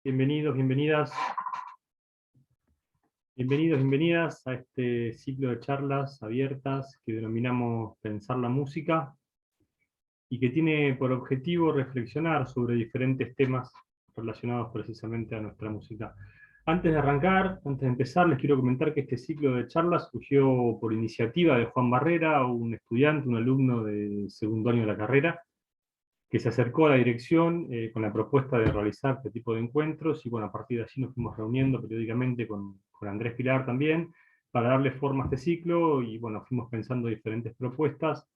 Bienvenidos, bienvenidas, bienvenidos, bienvenidas a este ciclo de charlas abiertas que denominamos Pensar la Música y que tiene por objetivo reflexionar sobre diferentes temas relacionados precisamente a nuestra música. Antes de arrancar, antes de empezar, les quiero comentar que este ciclo de charlas surgió por iniciativa de Juan Barrera, un estudiante, un alumno de segundo año de la carrera, que se acercó a la dirección con la propuesta de realizar este tipo de encuentros, y bueno, a partir de allí nos fuimos reuniendo periódicamente con Andrés Pilar también, para darle forma a este ciclo, y bueno, fuimos pensando diferentes propuestas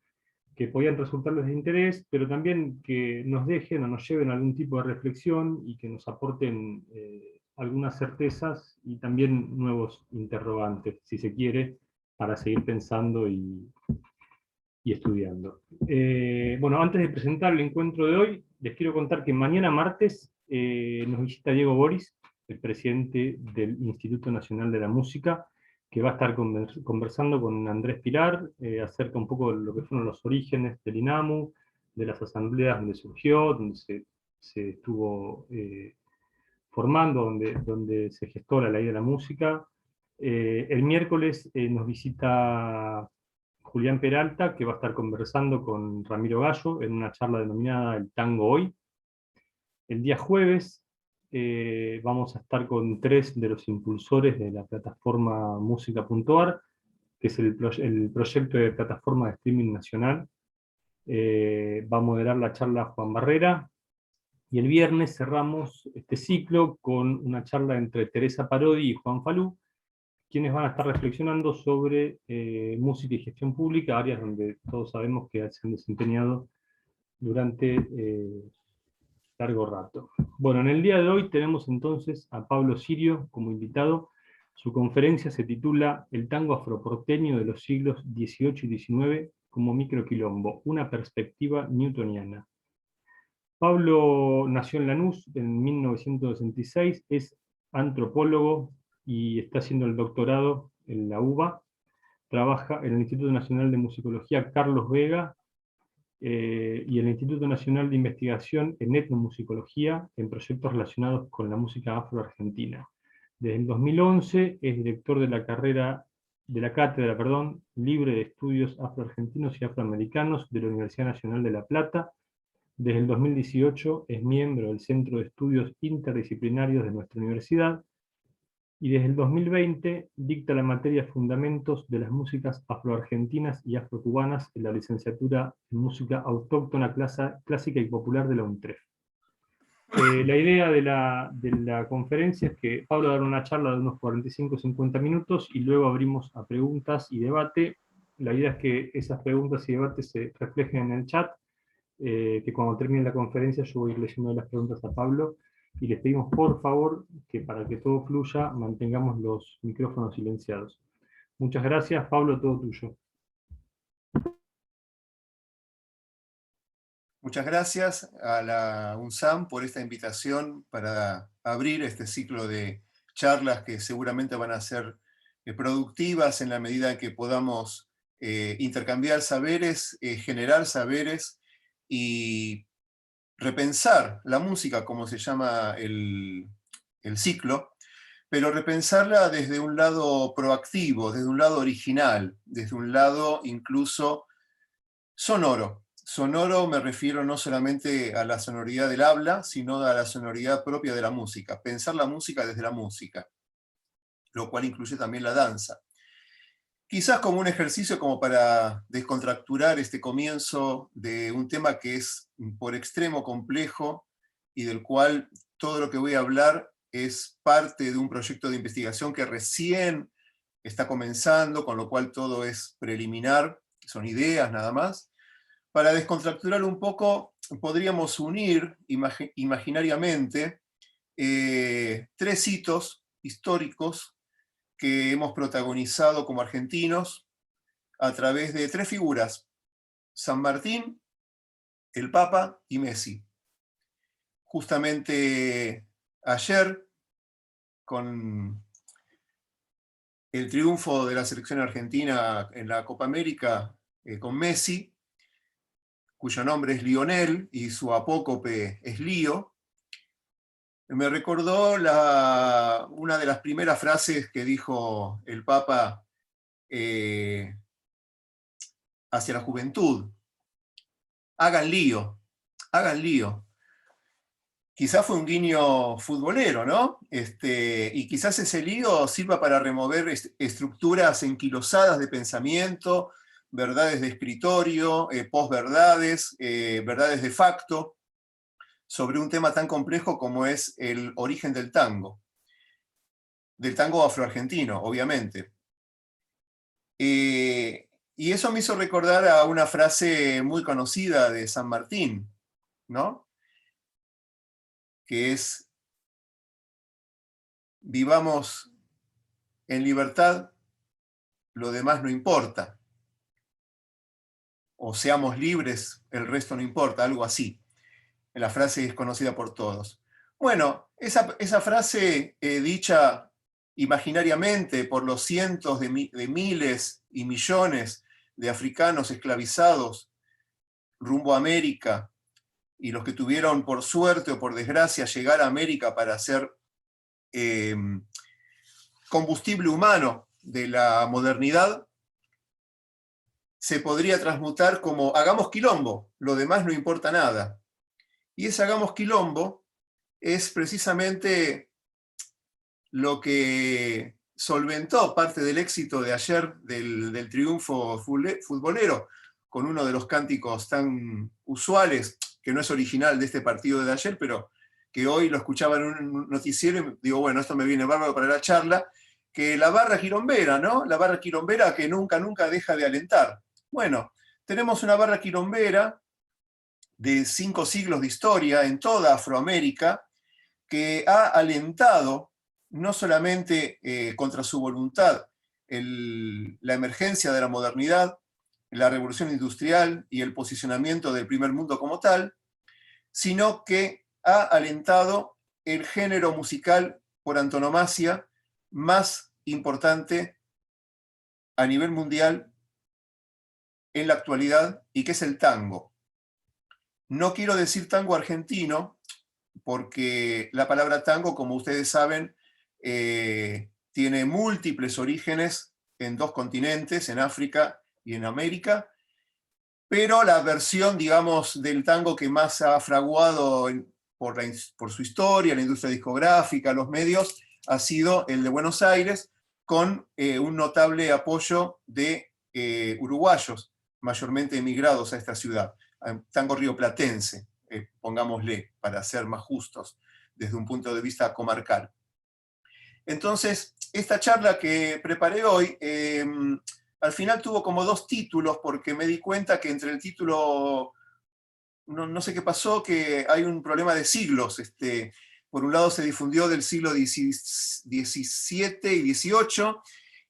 que podían resultarles de interés, pero también que nos dejen o nos lleven a algún tipo de reflexión y que nos aporten algunas certezas y también nuevos interrogantes, si se quiere, para seguir pensando y estudiando. Bueno, antes de presentar el encuentro de hoy, les quiero contar que mañana martes nos visita Diego Boris, el presidente del Instituto Nacional de la Música, que va a estar conversando con Andrés Pilar acerca un poco de lo que fueron los orígenes del INAMU, de las asambleas donde surgió, donde se estuvo formando, donde se gestó la ley de la música. El miércoles nos visita Julián Peralta, que va a estar conversando con Ramiro Gallo en una charla denominada El Tango Hoy. El día jueves vamos a estar con tres de los impulsores de la plataforma Música.ar, que es el proyecto de plataforma de streaming nacional. Va a moderar la charla Juan Barrera, y el viernes cerramos este ciclo con una charla entre Teresa Parodi y Juan Falú, quienes van a estar reflexionando sobre música y gestión pública, áreas donde todos sabemos que se han desempeñado durante largo rato. Bueno, en el día de hoy tenemos entonces a Pablo Sirio como invitado. Su conferencia se titula El tango afroporteño de los siglos XVIII y XIX como microquilombo, una perspectiva newtoniana. Pablo nació en Lanús en 1966, es antropólogo y está haciendo el doctorado en la UBA. Trabaja en el Instituto Nacional de Musicología Carlos Vega y el Instituto Nacional de Investigación en Etnomusicología en proyectos relacionados con la música afroargentina. Desde el 2011 es director de la cátedra libre de estudios afroargentinos y afroamericanos de la Universidad Nacional de La Plata. Desde el 2018 es miembro del Centro de Estudios Interdisciplinarios de nuestra universidad, y desde el 2020 dicta la materia Fundamentos de las Músicas Afroargentinas y Afrocubanas en la licenciatura en Música Autóctona Clásica y Popular de la UNTREF. La idea de la conferencia es que Pablo va a dar una charla de unos 45 o 50 minutos y luego abrimos a preguntas y debate. La idea es que esas preguntas y debates se reflejen en el chat, que cuando termine la conferencia yo voy a ir leyendo las preguntas a Pablo, y les pedimos por favor que para que todo fluya mantengamos los micrófonos silenciados. Muchas gracias, Pablo, todo tuyo. Muchas gracias a la UNSAM por esta invitación para abrir este ciclo de charlas que seguramente van a ser productivas en la medida en que podamos intercambiar saberes, generar saberes y repensar la música, como se llama el ciclo, pero repensarla desde un lado proactivo, desde un lado original, desde un lado incluso sonoro. Sonoro me refiero no solamente a la sonoridad del habla, sino a la sonoridad propia de la música. Pensar la música desde la música, lo cual incluye también la danza. Quizás como un ejercicio como para descontracturar este comienzo de un tema que es por extremo complejo y del cual todo lo que voy a hablar es parte de un proyecto de investigación que recién está comenzando, con lo cual todo es preliminar, son ideas nada más. Para descontracturar un poco, podríamos unir imaginariamente tres hitos históricos que hemos protagonizado como argentinos a través de tres figuras: San Martín, el Papa y Messi. Justamente ayer, con el triunfo de la selección argentina en la Copa América con Messi, cuyo nombre es Lionel y su apócope es Lío, Me recordó una de las primeras frases que dijo el Papa hacia la juventud: hagan lío, hagan lío. Quizás fue un guiño futbolero, ¿no? Y quizás ese lío sirva para remover estructuras enquilosadas de pensamiento, verdades de escritorio, posverdades, verdades de facto, sobre un tema tan complejo como es el origen del tango afroargentino, obviamente. Y eso me hizo recordar a una frase muy conocida de San Martín, ¿no? Que es: vivamos en libertad, lo demás no importa. O seamos libres, el resto no importa, algo así. La frase es conocida por todos. Bueno, esa frase dicha imaginariamente por los cientos de miles y millones de africanos esclavizados rumbo a América, y los que tuvieron por suerte o por desgracia llegar a América para ser combustible humano de la modernidad, se podría transmutar como: hagamos quilombo, lo demás no importa nada. Y ese hagamos quilombo es precisamente lo que solventó parte del éxito de ayer, del triunfo futbolero, con uno de los cánticos tan usuales, que no es original de este partido de ayer, pero que hoy lo escuchaba en un noticiero y digo, bueno, esto me viene bárbaro para la charla, que la barra quilombera, ¿no? La barra quilombera que nunca, nunca deja de alentar. Bueno, tenemos una barra quilombera de 5 siglos de historia en toda Afroamérica, que ha alentado, no solamente contra su voluntad, la emergencia de la modernidad, la revolución industrial y el posicionamiento del primer mundo como tal, sino que ha alentado el género musical por antonomasia más importante a nivel mundial en la actualidad, y que es el tango. No quiero decir tango argentino, porque la palabra tango, como ustedes saben, tiene múltiples orígenes en 2 continentes, en África y en América, pero la versión, digamos, del tango que más ha fraguado por su historia, la industria discográfica, los medios, ha sido el de Buenos Aires, con un notable apoyo de uruguayos, mayormente emigrados a esta ciudad, tango rioplatense, pongámosle, para ser más justos desde un punto de vista comarcal. Entonces, esta charla que preparé hoy, al final tuvo como 2 títulos, porque me di cuenta que entre el título, no sé qué pasó, que hay un problema de siglos. Por un lado se difundió del siglo XVII y XVIII,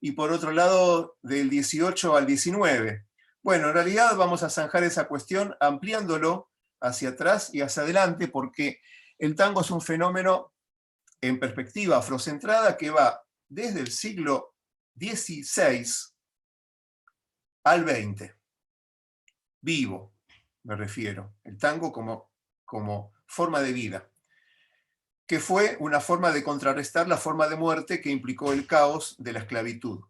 y por otro lado del XVIII al XIX. Bueno, en realidad vamos a zanjar esa cuestión ampliándolo hacia atrás y hacia adelante, porque el tango es un fenómeno en perspectiva afrocentrada que va desde el siglo XVI al XX. Vivo, me refiero. El tango como forma de vida, que fue una forma de contrarrestar la forma de muerte que implicó el caos de la esclavitud.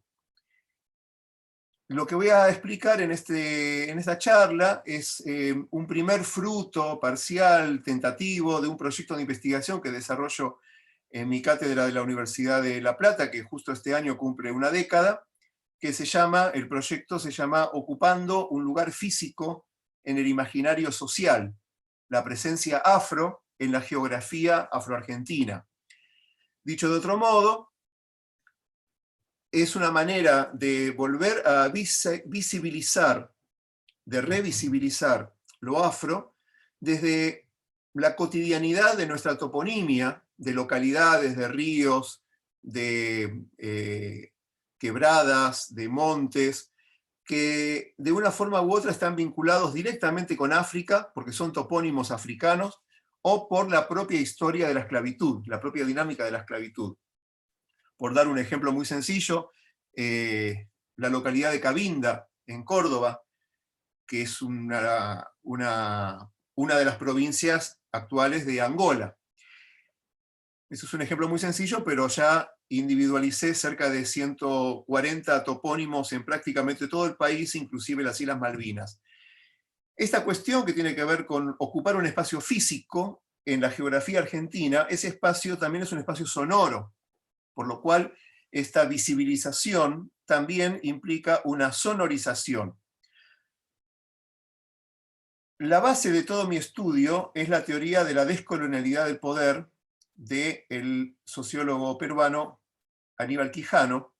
Lo que voy a explicar en esta charla es un primer fruto parcial, tentativo, de un proyecto de investigación que desarrollo en mi cátedra de la Universidad de La Plata, que justo este año cumple una década, que el proyecto se llama Ocupando un lugar físico en el imaginario social, la presencia afro en la geografía afroargentina. Dicho de otro modo, es una manera de volver a visibilizar, de revisibilizar lo afro desde la cotidianidad de nuestra toponimia, de localidades, de ríos, de quebradas, de montes, que de una forma u otra están vinculados directamente con África, porque son topónimos africanos, o por la propia historia de la esclavitud, la propia dinámica de la esclavitud. Por dar un ejemplo muy sencillo, la localidad de Cabinda, en Córdoba, que es una de las provincias actuales de Angola. Eso es un ejemplo muy sencillo, pero ya individualicé cerca de 140 topónimos en prácticamente todo el país, inclusive las Islas Malvinas. Esta cuestión que tiene que ver con ocupar un espacio físico en la geografía argentina, ese espacio también es un espacio sonoro, por lo cual esta visibilización también implica una sonorización. La base de todo mi estudio es la teoría de la descolonialidad del poder del sociólogo peruano Aníbal Quijano,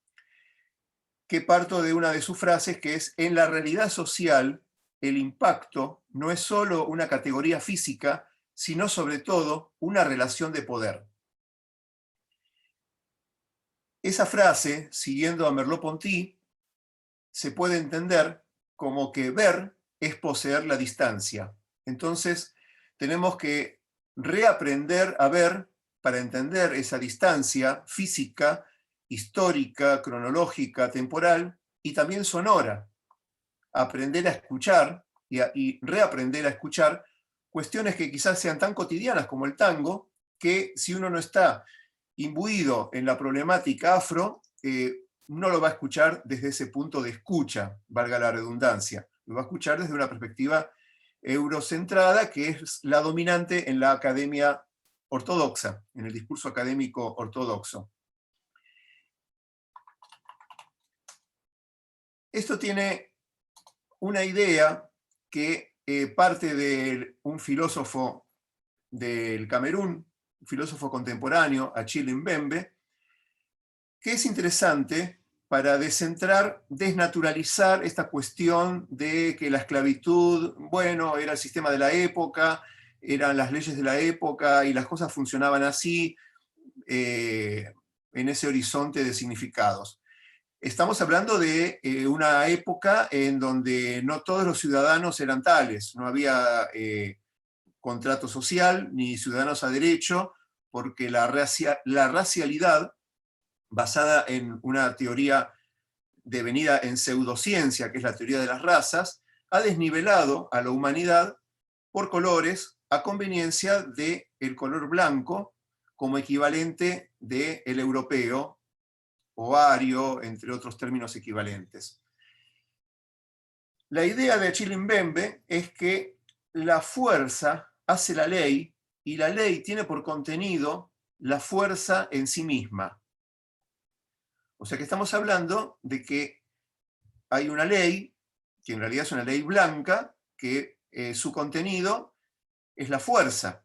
que parto de una de sus frases que es: en la realidad social, el impacto no es solo una categoría física, sino sobre todo una relación de poder. Esa frase, siguiendo a Merleau-Ponty, se puede entender como que ver es poseer la distancia. Entonces, tenemos que reaprender a ver para entender esa distancia física, histórica, cronológica, temporal y también sonora. Aprender a escuchar y reaprender a escuchar cuestiones que quizás sean tan cotidianas como el tango, que si uno no está imbuido en la problemática afro, no lo va a escuchar desde ese punto de escucha, valga la redundancia. Lo va a escuchar desde una perspectiva eurocentrada, que es la dominante en la academia ortodoxa, en el discurso académico ortodoxo. Esto tiene una idea que parte de un filósofo del Camerún, un filósofo contemporáneo, Achille Mbembe, que es interesante para descentrar, desnaturalizar esta cuestión de que la esclavitud, bueno, era el sistema de la época, eran las leyes de la época y las cosas funcionaban así, en ese horizonte de significados. Estamos hablando de una época en donde no todos los ciudadanos eran tales, no había contrato social ni ciudadanos a derecho, porque la racialidad, basada en una teoría devenida en pseudociencia, que es la teoría de las razas, ha desnivelado a la humanidad por colores a conveniencia del color blanco como equivalente del europeo o ario, entre otros términos equivalentes. La idea de Achille Mbembe es que la fuerza hace la ley y la ley tiene por contenido la fuerza en sí misma. O sea que estamos hablando de que hay una ley, que en realidad es una ley blanca, que su contenido es la fuerza.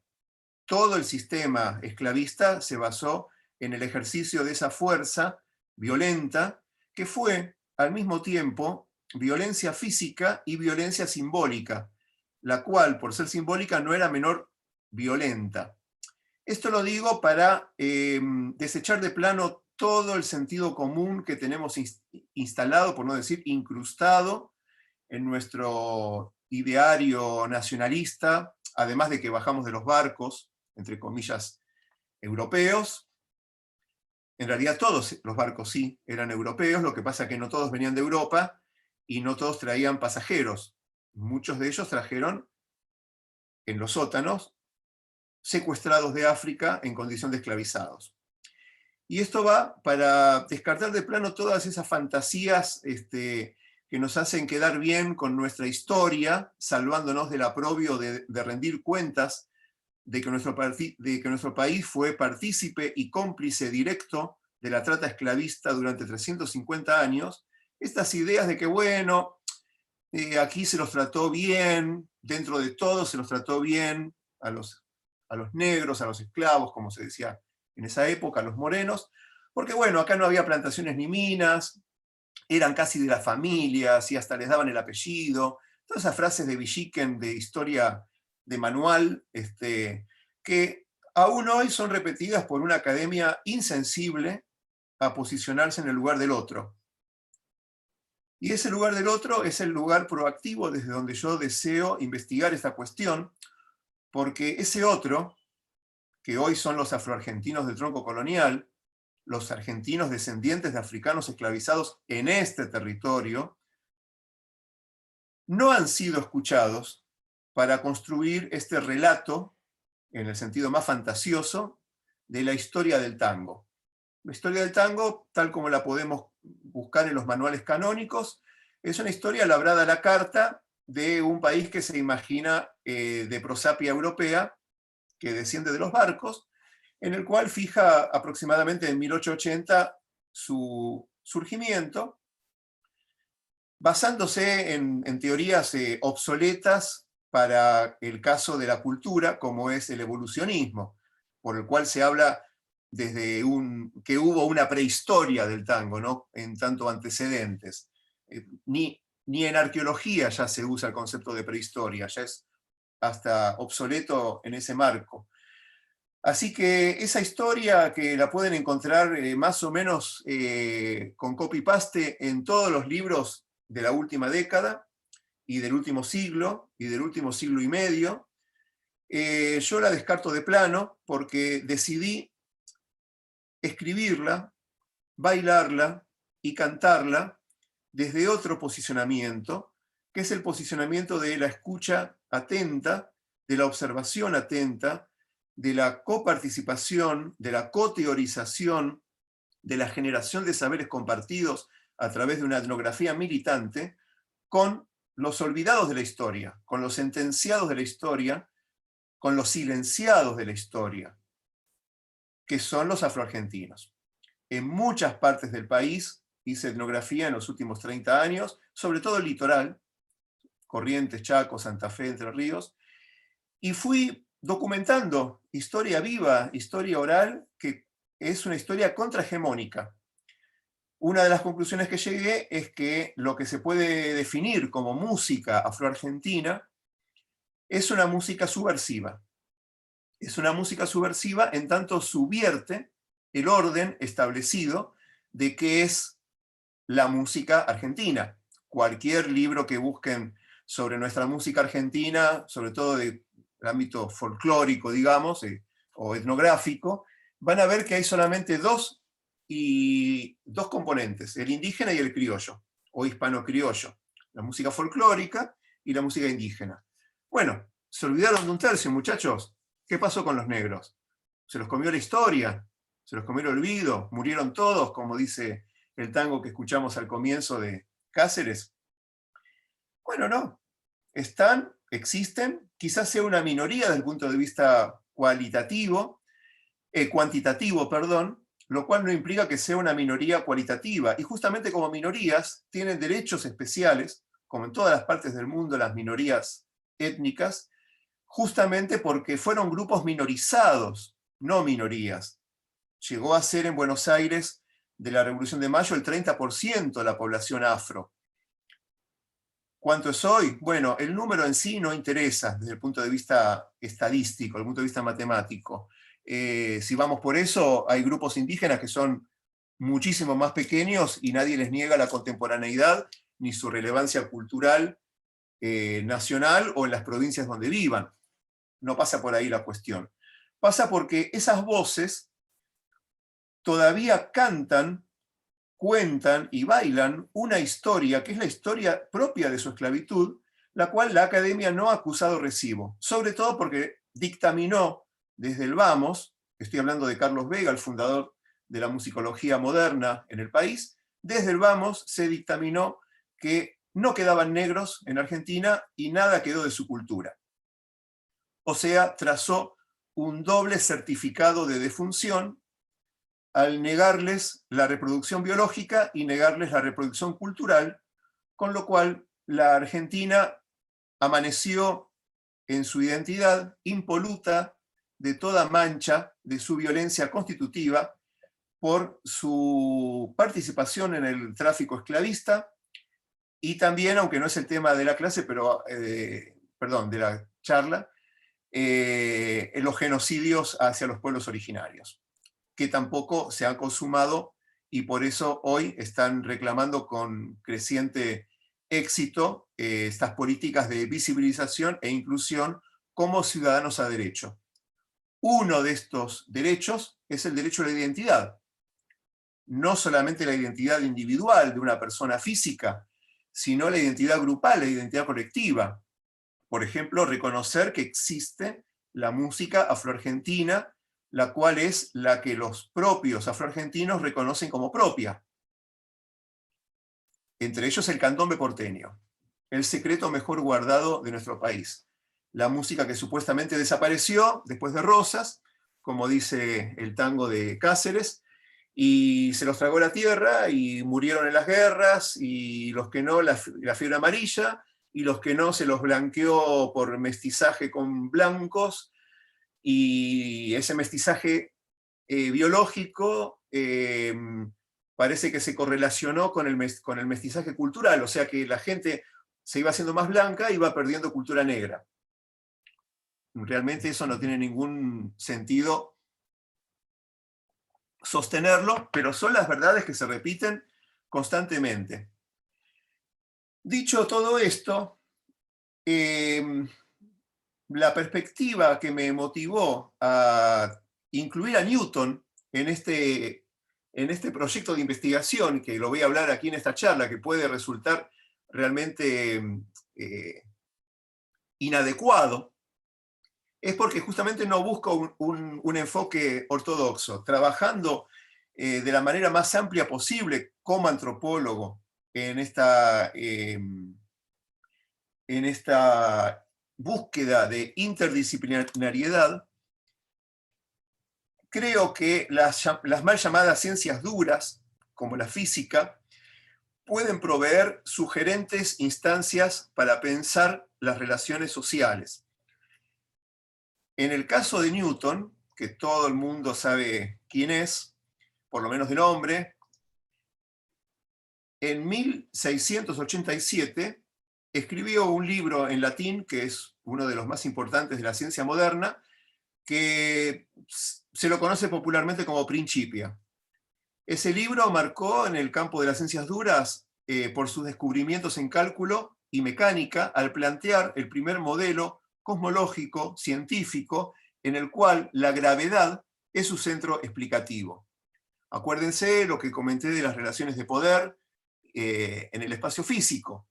Todo el sistema esclavista se basó en el ejercicio de esa fuerza violenta, que fue al mismo tiempo violencia física y violencia simbólica, la cual, por ser simbólica, no era menor violenta. Esto lo digo para desechar de plano todo el sentido común que tenemos instalado, por no decir incrustado, en nuestro ideario nacionalista, además de que bajamos de los barcos, entre comillas, europeos. En realidad todos los barcos sí eran europeos, lo que pasa es que no todos venían de Europa y no todos traían pasajeros. Muchos de ellos trajeron en los sótanos secuestrados de África en condición de esclavizados. Y esto va para descartar de plano todas esas fantasías que nos hacen quedar bien con nuestra historia, salvándonos del aprobio de rendir cuentas de que nuestro país fue partícipe y cómplice directo de la trata esclavista durante 350 años, estas ideas de que, bueno, aquí se los trató bien, dentro de todo se los trató bien a los negros, a los esclavos, como se decía en esa época, a los morenos, porque bueno, acá no había plantaciones ni minas, eran casi de las familias y hasta les daban el apellido, todas esas frases de Villiquen de historia de manual, que aún hoy son repetidas por una academia insensible a posicionarse en el lugar del otro. Y ese lugar del otro es el lugar proactivo desde donde yo deseo investigar esta cuestión, porque ese otro, que hoy son los afroargentinos del tronco colonial, los argentinos descendientes de africanos esclavizados en este territorio, no han sido escuchados para construir este relato, en el sentido más fantasioso, de la historia del tango. La historia del tango, tal como la podemos buscar en los manuales canónicos, es una historia labrada a la carta de un país que se imagina de prosapia europea, que desciende de los barcos, en el cual fija aproximadamente en 1880 su surgimiento, basándose en teorías obsoletas para el caso de la cultura, como es el evolucionismo, por el cual se habla desde que hubo una prehistoria del tango, ¿no? En tanto antecedentes. Ni en arqueología ya se usa el concepto de prehistoria, ya es hasta obsoleto en ese marco. Así que esa historia que la pueden encontrar más o menos con copy-paste en todos los libros de la última década y del último siglo y medio, yo la descarto de plano porque decidí escribirla, bailarla y cantarla desde otro posicionamiento, que es el posicionamiento de la escucha atenta, de la observación atenta, de la coparticipación, de la coteorización, de la generación de saberes compartidos a través de una etnografía militante, con los olvidados de la historia, con los sentenciados de la historia, con los silenciados de la historia, que son los afroargentinos. En muchas partes del país hice etnografía en los últimos 30 años, sobre todo el litoral, Corrientes, Chaco, Santa Fe, Entre Ríos, y fui documentando historia viva, historia oral, que es una historia contrahegemónica. Una de las conclusiones que llegué es que lo que se puede definir como música afroargentina es una música subversiva. Es una música subversiva en tanto subvierte el orden establecido de qué es la música argentina. Cualquier libro que busquen sobre nuestra música argentina, sobre todo del ámbito folclórico, digamos, o etnográfico, van a ver que hay solamente dos componentes, el indígena y el criollo, o hispano-criollo, la música folclórica y la música indígena. Bueno, se olvidaron de un tercio, muchachos. ¿Qué pasó con los negros? ¿Se los comió la historia? ¿Se los comió el olvido? ¿Murieron todos, como dice el tango que escuchamos al comienzo de Cáceres? Bueno, no. Existen, quizás sea una minoría desde el punto de vista cuantitativo, perdón, lo cual no implica que sea una minoría cualitativa. Y justamente como minorías tienen derechos especiales, como en todas las partes del mundo las minorías étnicas, justamente porque fueron grupos minorizados, no minorías. Llegó a ser en Buenos Aires, de la Revolución de Mayo, el 30% de la población afro. ¿Cuánto es hoy? Bueno, el número en sí no interesa desde el punto de vista estadístico, desde el punto de vista matemático. Si vamos por eso, hay grupos indígenas que son muchísimo más pequeños y nadie les niega la contemporaneidad ni su relevancia cultural nacional o en las provincias donde vivan. No pasa por ahí la cuestión. Pasa porque esas voces todavía cantan, cuentan y bailan una historia que es la historia propia de su esclavitud, la cual la academia no ha acusado recibo, sobre todo porque dictaminó desde el Vamos, estoy hablando de Carlos Vega, el fundador de la musicología moderna en el país, desde el Vamos se dictaminó que no quedaban negros en Argentina y nada quedó de su cultura. O sea, trazó un doble certificado de defunción al negarles la reproducción biológica y negarles la reproducción cultural, con lo cual la Argentina amaneció en su identidad impoluta de toda mancha de su violencia constitutiva por su participación en el tráfico esclavista y también, aunque no es el tema de la clase, pero, de la charla, en los genocidios hacia los pueblos originarios, que tampoco se han consumado y por eso hoy están reclamando con creciente éxito estas políticas de visibilización e inclusión como ciudadanos a derecho. Uno de estos derechos es el derecho a la identidad. No solamente la identidad individual de una persona física, sino la identidad grupal, la identidad colectiva. Por ejemplo, reconocer que existe la música afroargentina la cual es la que los propios afroargentinos reconocen como propia. Entre ellos el candombe porteño, el secreto mejor guardado de nuestro país. La música que supuestamente desapareció después de Rosas, como dice el tango de Cáceres, y se los tragó la tierra y murieron en las guerras, y los que no, la fiebre amarilla, y los que no se los blanqueó por mestizaje con blancos, y ese mestizaje biológico parece que se correlacionó con el mestizaje cultural, o sea que la gente se iba haciendo más blanca y iba perdiendo cultura negra. Realmente eso no tiene ningún sentido sostenerlo, pero son las verdades que se repiten constantemente. Dicho todo esto, la perspectiva que me motivó a incluir a Newton en este proyecto de investigación, que lo voy a hablar aquí en esta charla, que puede resultar realmente inadecuado, es porque justamente no busco un enfoque ortodoxo, trabajando de la manera más amplia posible como antropólogo en esta búsqueda de interdisciplinariedad. Creo que las mal llamadas ciencias duras, como la física, pueden proveer sugerentes instancias para pensar las relaciones sociales. En el caso de Newton, que todo el mundo sabe quién es, por lo menos de nombre, en 1687 escribió un libro en latín, que es uno de los más importantes de la ciencia moderna, que se lo conoce popularmente como Principia. Ese libro marcó en el campo de las ciencias duras por sus descubrimientos en cálculo y mecánica al plantear el primer modelo cosmológico científico en el cual la gravedad es su centro explicativo. Acuérdense lo que comenté de las relaciones de poder en el espacio físico.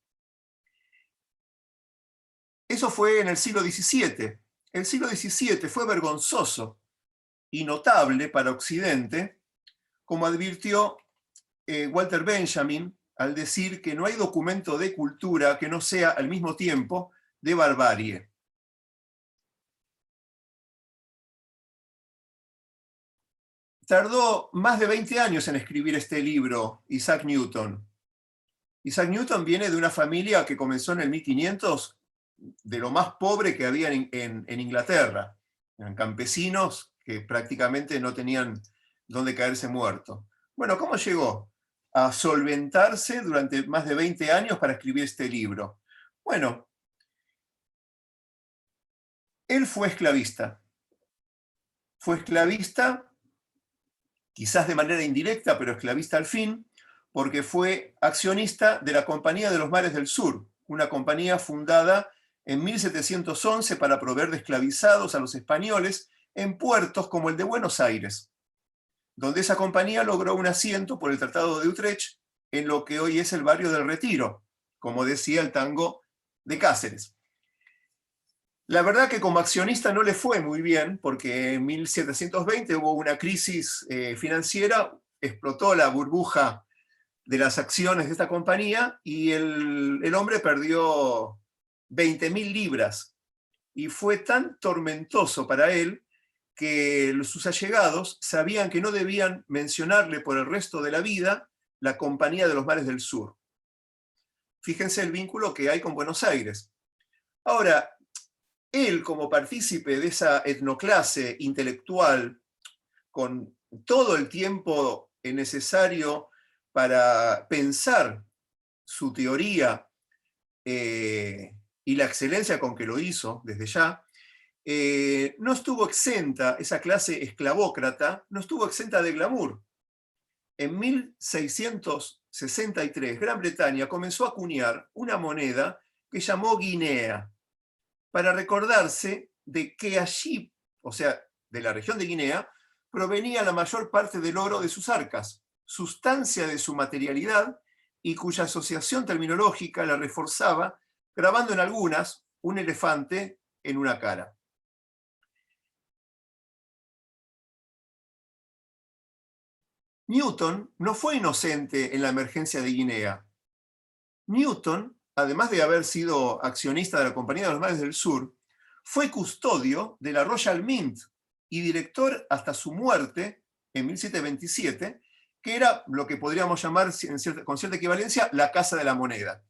Eso fue en el siglo XVII. El siglo XVII fue vergonzoso y notable para Occidente, como advirtió Walter Benjamin al decir que no hay documento de cultura que no sea al mismo tiempo de barbarie. Tardó más de 20 años en escribir este libro, Isaac Newton. Isaac Newton viene de una familia que comenzó en el 1500 de lo más pobre que había en Inglaterra. Eran campesinos que prácticamente no tenían dónde caerse muerto. Bueno, ¿cómo llegó a solventarse durante más de 20 años para escribir este libro? Bueno, él fue esclavista. Fue esclavista, quizás de manera indirecta, pero esclavista al fin, porque fue accionista de la Compañía de los Mares del Sur, una compañía fundada en 1711 para proveer de esclavizados a los españoles en puertos como el de Buenos Aires, donde esa compañía logró un asiento por el Tratado de Utrecht en lo que hoy es el barrio del Retiro, como decía el tango de Cáceres. La verdad que como accionista no le fue muy bien, porque en 1720 hubo una crisis financiera, explotó la burbuja de las acciones de esta compañía y el hombre perdió 20.000 libras. Y fue tan tormentoso para él que sus allegados sabían que no debían mencionarle por el resto de la vida la Compañía de los Mares del Sur. Fíjense el vínculo que hay con Buenos Aires. Ahora, él, como partícipe de esa etnoclase intelectual, con todo el tiempo necesario para pensar su teoría y la excelencia con que lo hizo desde ya, no estuvo exenta, esa clase esclavócrata, no estuvo exenta de glamour. En 1663, Gran Bretaña comenzó a acuñar una moneda que llamó guinea, para recordarse de que allí, o sea, de la región de Guinea, provenía la mayor parte del oro de sus arcas, sustancia de su materialidad y cuya asociación terminológica la reforzaba, grabando en algunas un elefante en una cara. Newton no fue inocente en la emergencia de Guinea. Newton, además de haber sido accionista de la Compañía de los Mares del Sur, fue custodio de la Royal Mint y director hasta su muerte en 1727, que era lo que podríamos llamar, con cierta equivalencia, la Casa de la Moneda.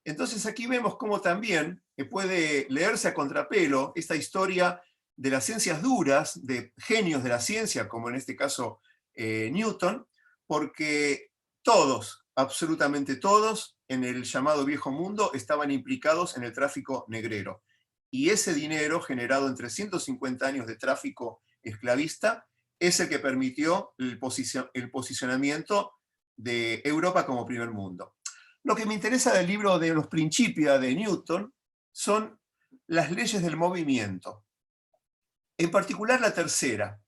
Entonces aquí vemos cómo también puede leerse a contrapelo esta historia de las ciencias duras, de genios de la ciencia, como en este caso Newton, porque todos, absolutamente todos, en el llamado Viejo Mundo estaban implicados en el tráfico negrero. Y ese dinero, generado en 350 años de tráfico esclavista, es el que permitió el posicionamiento de Europa como primer mundo. Lo que me interesa del libro de los Principia de Newton son las leyes del movimiento. En particular la tercera,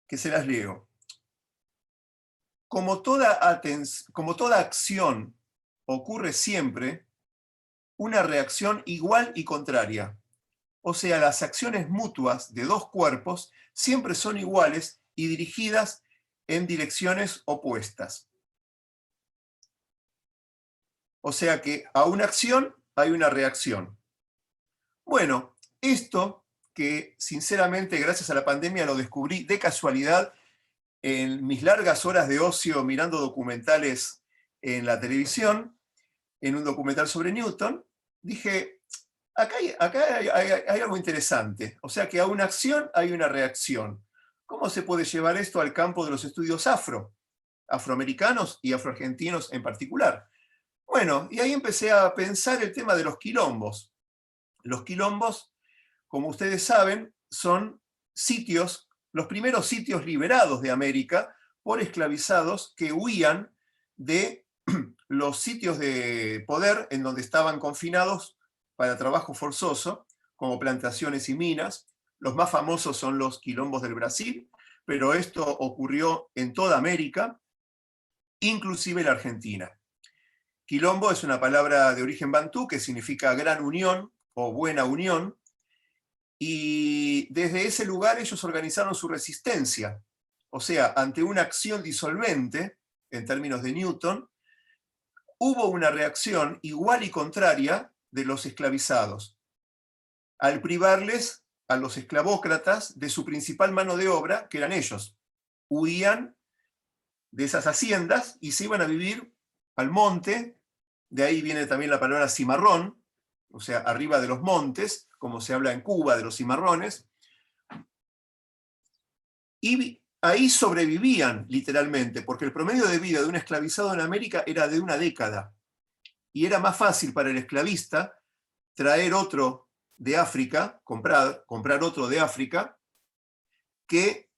que se las leo. Como toda acción ocurre siempre una reacción igual y contraria. O sea, las acciones mutuas de dos cuerpos siempre son iguales y dirigidas en direcciones opuestas. O sea que a una acción hay una reacción. Bueno, esto que sinceramente gracias a la pandemia lo descubrí de casualidad en mis largas horas de ocio mirando documentales en la televisión, en un documental sobre Newton, dije, acá hay algo interesante. O sea que a una acción hay una reacción. ¿Cómo se puede llevar esto al campo de los estudios afroamericanos y afroargentinos en particular? Bueno, y ahí empecé a pensar el tema de los quilombos. Los quilombos, como ustedes saben, son sitios, los primeros sitios liberados de América por esclavizados que huían de los sitios de poder en donde estaban confinados para trabajo forzoso, como plantaciones y minas. Los más famosos son los quilombos del Brasil, pero esto ocurrió en toda América, inclusive la Argentina. Quilombo es una palabra de origen bantú que significa gran unión o buena unión, y desde ese lugar ellos organizaron su resistencia. O sea, ante una acción disolvente, en términos de Newton, hubo una reacción igual y contraria de los esclavizados, al privarles a los esclavócratas de su principal mano de obra, que eran ellos. Huían de esas haciendas y se iban a vivir al monte, de ahí viene también la palabra cimarrón, o sea, arriba de los montes, como se habla en Cuba de los cimarrones, y ahí sobrevivían literalmente, porque el promedio de vida de un esclavizado en América era de una década, y era más fácil para el esclavista traer otro de África, comprar otro de África, que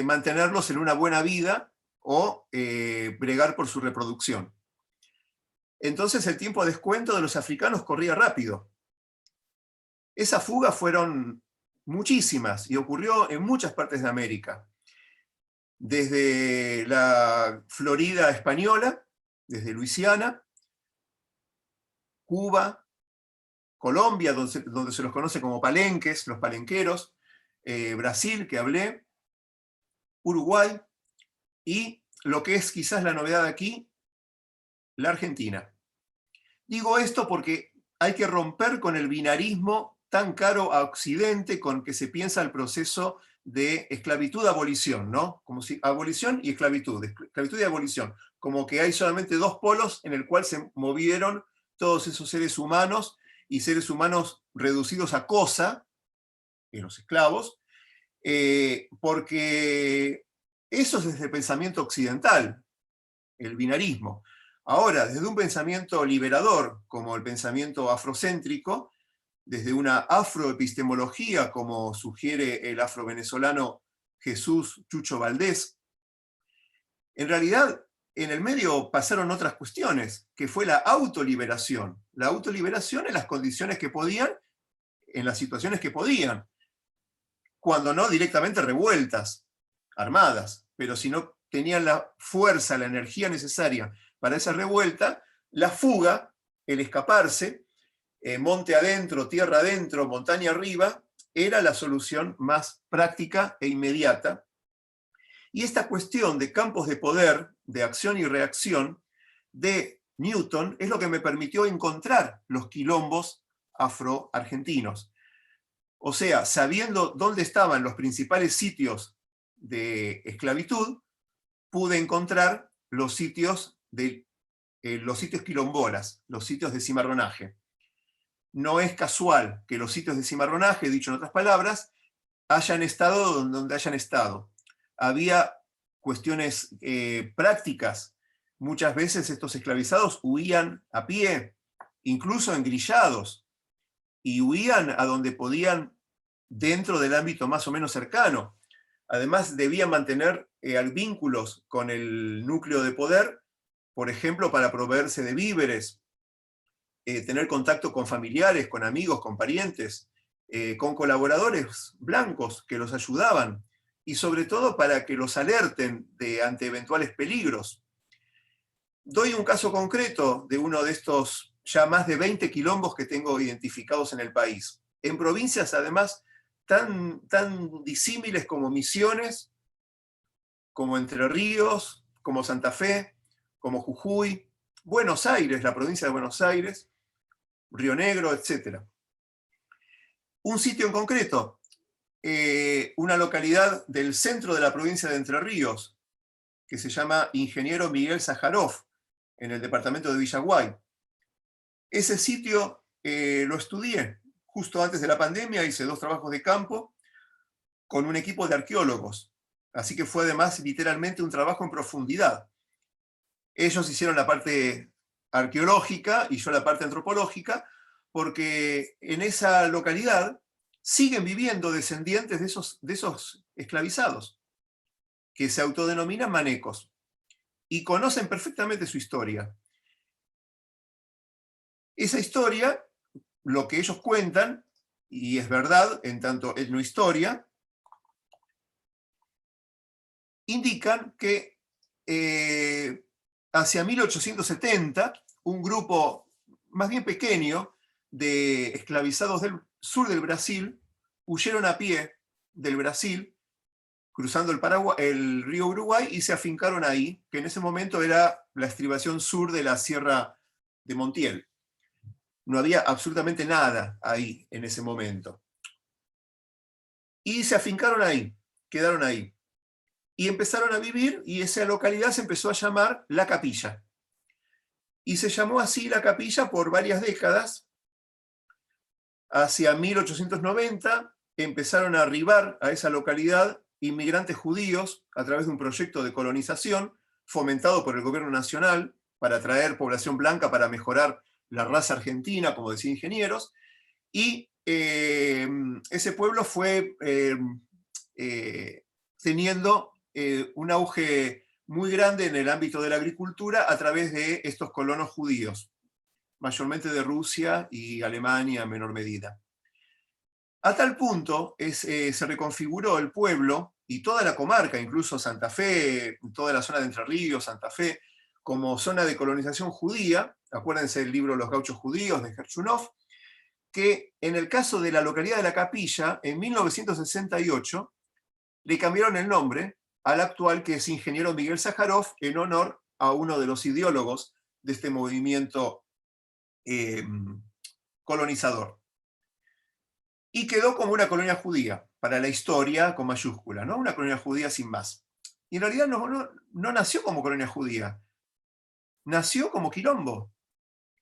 mantenerlos en una buena vida o bregar por su reproducción. Entonces el tiempo de descuento de los africanos corría rápido. Esas fugas fueron muchísimas y ocurrió en muchas partes de América. Desde la Florida española, desde Luisiana, Cuba, Colombia, donde se los conoce como palenques, los palenqueros, Brasil, que hablé, Uruguay, y lo que es quizás la novedad aquí, la Argentina. Digo esto porque hay que romper con el binarismo tan caro a Occidente con que se piensa el proceso de esclavitud-abolición, ¿no? Como si abolición y esclavitud y abolición, como que hay solamente dos polos en el cual se movieron todos esos seres humanos y seres humanos reducidos a cosa, los esclavos, porque eso es desde el pensamiento occidental, el binarismo. Ahora, desde un pensamiento liberador, como el pensamiento afrocéntrico, desde una afroepistemología, como sugiere el afrovenezolano Jesús Chucho Valdés, en realidad en el medio pasaron otras cuestiones, que fue la autoliberación. La autoliberación en las condiciones que podían, en las situaciones que podían, cuando no directamente revueltas, armadas, pero si no tenían la fuerza, la energía necesaria para esa revuelta, la fuga, el escaparse, monte adentro, tierra adentro, montaña arriba, era la solución más práctica e inmediata. Y esta cuestión de campos de poder, de acción y reacción, de Newton, es lo que me permitió encontrar los quilombos afro-argentinos. O sea, sabiendo dónde estaban los principales sitios de esclavitud, pude encontrar los sitios quilombolas, los sitios de cimarronaje. No es casual que los sitios de cimarronaje, dicho en otras palabras, hayan estado donde hayan estado. Había cuestiones prácticas. Muchas veces estos esclavizados huían a pie, incluso engrillados, y huían a donde podían dentro del ámbito más o menos cercano. Además, debían mantener vínculos con el núcleo de poder, por ejemplo, para proveerse de víveres, tener contacto con familiares, con amigos, con parientes, con colaboradores blancos que los ayudaban, y sobre todo para que los alerten ante eventuales peligros. Doy un caso concreto de uno de estos ya más de 20 quilombos que tengo identificados en el país. En provincias, además, tan disímiles como Misiones, como Entre Ríos, como Santa Fe, como Jujuy, Buenos Aires, la provincia de Buenos Aires, Río Negro, etc. Un sitio en concreto, una localidad del centro de la provincia de Entre Ríos, que se llama Ingeniero Miguel Sájarov, en el departamento de Villaguay. Ese sitio lo estudié justo antes de la pandemia, hice 2 trabajos de campo con un equipo de arqueólogos, así que fue además literalmente un trabajo en profundidad. Ellos hicieron la parte arqueológica y yo la parte antropológica, porque en esa localidad siguen viviendo descendientes de esos esclavizados, que se autodenominan manecos, y conocen perfectamente su historia. Esa historia, lo que ellos cuentan, y es verdad en tanto etnohistoria, indican que hacia 1870, un grupo más bien pequeño de esclavizados del sur del Brasil huyeron a pie del Brasil, cruzando el río Uruguay, y se afincaron ahí, que en ese momento era la estribación sur de la Sierra de Montiel. No había absolutamente nada ahí en ese momento. Y se afincaron ahí, quedaron ahí. Y empezaron a vivir, y esa localidad se empezó a llamar La Capilla. Y se llamó así La Capilla por varias décadas. Hacia 1890 empezaron a arribar a esa localidad inmigrantes judíos a través de un proyecto de colonización fomentado por el gobierno nacional para atraer población blanca para mejorar la raza argentina, como decían ingenieros, y ese pueblo fue teniendo un auge muy grande en el ámbito de la agricultura a través de estos colonos judíos, mayormente de Rusia y Alemania en menor medida. A tal punto se reconfiguró el pueblo y toda la comarca, incluso Santa Fe, toda la zona de Entre Ríos, Santa Fe, como zona de colonización judía. Acuérdense del libro Los Gauchos Judíos de Gerchunov, que en el caso de la localidad de La Capilla, en 1968, le cambiaron el nombre al actual, que es Ingeniero Miguel Sájarov, en honor a uno de los ideólogos de este movimiento colonizador. Y quedó como una colonia judía, para la historia con mayúscula, ¿no? Una colonia judía sin más. Y en realidad no nació como colonia judía, nació como quilombo,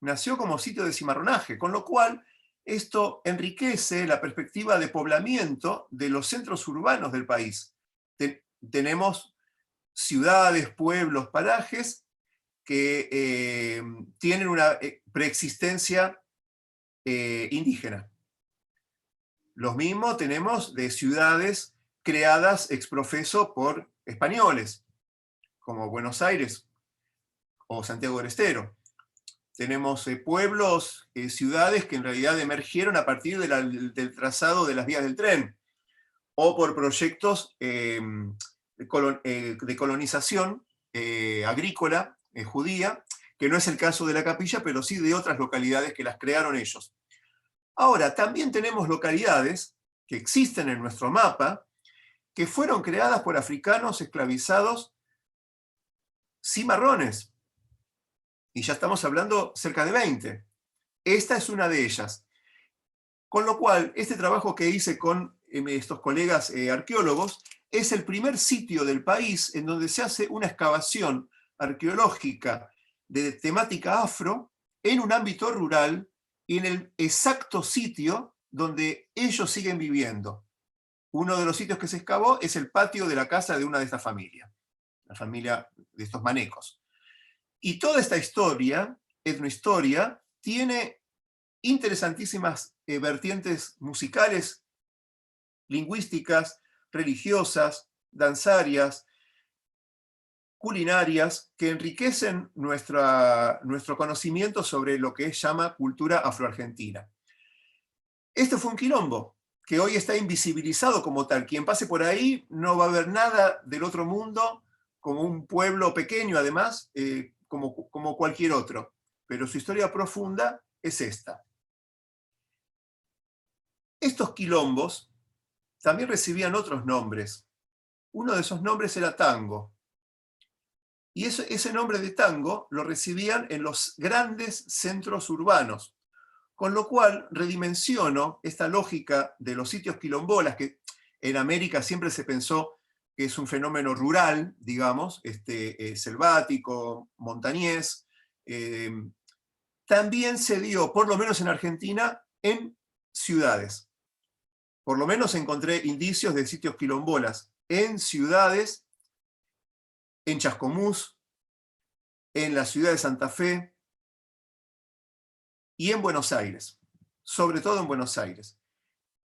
nació como sitio de cimarronaje, con lo cual esto enriquece la perspectiva de poblamiento de los centros urbanos del país. Tenemos ciudades, pueblos, parajes que tienen una preexistencia indígena. Los mismos tenemos de ciudades creadas ex profeso por españoles, como Buenos Aires o Santiago del Estero. Tenemos pueblos, ciudades que en realidad emergieron a partir del trazado de las vías del tren, o por proyectos de colonización agrícola judía, que no es el caso de La Capilla, pero sí de otras localidades que las crearon ellos. Ahora, también tenemos localidades que existen en nuestro mapa que fueron creadas por africanos esclavizados cimarrones. Y ya estamos hablando cerca de 20. Esta es una de ellas. Con lo cual, este trabajo que hice con estos colegas arqueólogos es el primer sitio del país en donde se hace una excavación arqueológica de temática afro en un ámbito rural y en el exacto sitio donde ellos siguen viviendo. Uno de los sitios que se excavó es el patio de la casa de una de estas familias, la familia de estos manecos. Y toda esta historia, etnohistoria, tiene interesantísimas vertientes musicales, lingüísticas, religiosas, danzarias, culinarias, que enriquecen nuestro conocimiento sobre lo que llama cultura afroargentina. Este fue un quilombo, que hoy está invisibilizado como tal. Quien pase por ahí no va a ver nada del otro mundo, como un pueblo pequeño además, como cualquier otro. Pero su historia profunda es esta. Estos quilombos también recibían otros nombres. Uno de esos nombres era tango. Y ese nombre de tango lo recibían en los grandes centros urbanos. Con lo cual redimensiono esta lógica de los sitios quilombolas, que en América siempre se pensó que es un fenómeno rural, digamos, selvático, montañés. También se dio, por lo menos en Argentina, en ciudades. Por lo menos encontré indicios de sitios quilombolas en ciudades, en Chascomús, en la ciudad de Santa Fe y en Buenos Aires, sobre todo en Buenos Aires.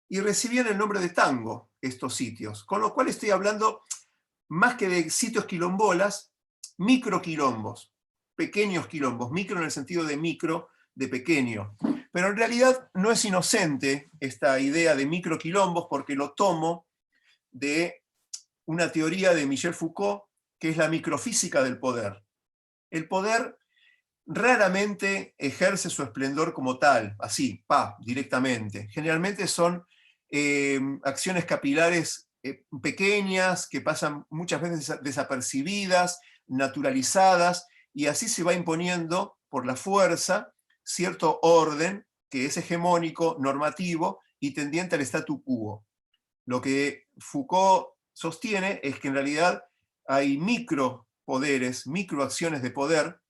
Y recibían el nombre de tango estos sitios, con lo cual estoy hablando más que de sitios quilombolas, microquilombos, pequeños quilombos, micro en el sentido de micro, de pequeño. Pero en realidad no es inocente esta idea de microquilombos porque lo tomo de una teoría de Michel Foucault que es la microfísica del poder. El poder raramente ejerce su esplendor como tal, así, directamente. Generalmente son acciones capilares pequeñas que pasan muchas veces desapercibidas, naturalizadas, y así se va imponiendo por la fuerza cierto orden que es hegemónico, normativo y tendiente al statu quo. Lo que Foucault sostiene es que en realidad hay micropoderes, microacciones de poder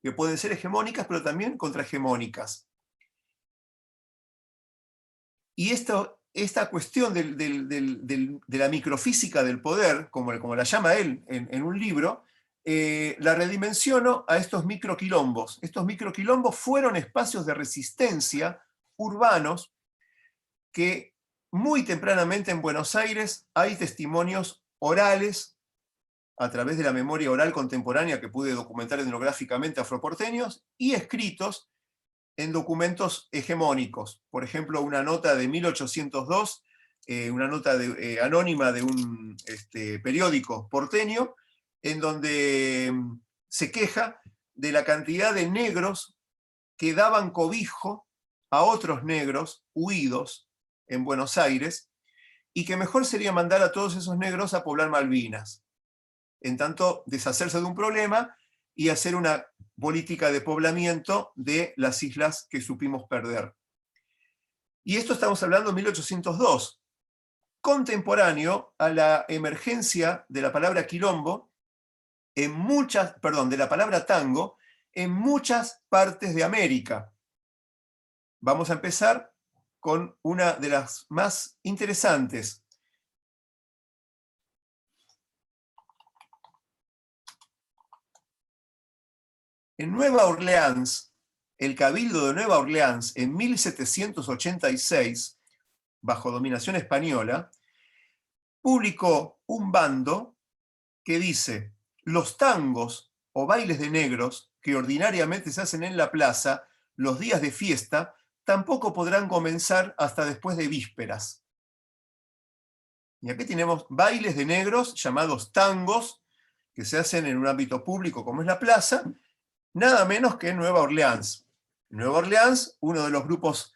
que pueden ser hegemónicas, pero también contrahegemónicas. Y esta cuestión de la microfísica del poder, como la llama él en un libro, la redimensiono a estos microquilombos. Estos microquilombos fueron espacios de resistencia urbanos que muy tempranamente en Buenos Aires hay testimonios orales a través de la memoria oral contemporánea que pude documentar etnográficamente afroporteños y escritos en documentos hegemónicos. Por ejemplo, una nota de 1802, una nota anónima de un periódico porteño, en donde se queja de la cantidad de negros que daban cobijo a otros negros huidos en Buenos Aires, y que mejor sería mandar a todos esos negros a poblar Malvinas. En tanto, deshacerse de un problema y hacer una política de poblamiento de las islas que supimos perder. Y esto estamos hablando de 1802, contemporáneo a la emergencia de la palabra quilombo de la palabra tango en muchas partes de América. Vamos a empezar con una de las más interesantes. En Nueva Orleans, el Cabildo de Nueva Orleans, en 1786, bajo dominación española, publicó un bando que dice: los tangos o bailes de negros que ordinariamente se hacen en la plaza los días de fiesta tampoco podrán comenzar hasta después de vísperas. Y aquí tenemos bailes de negros llamados tangos que se hacen en un ámbito público como es la plaza, nada menos que en Nueva Orleans. En Nueva Orleans, uno de los grupos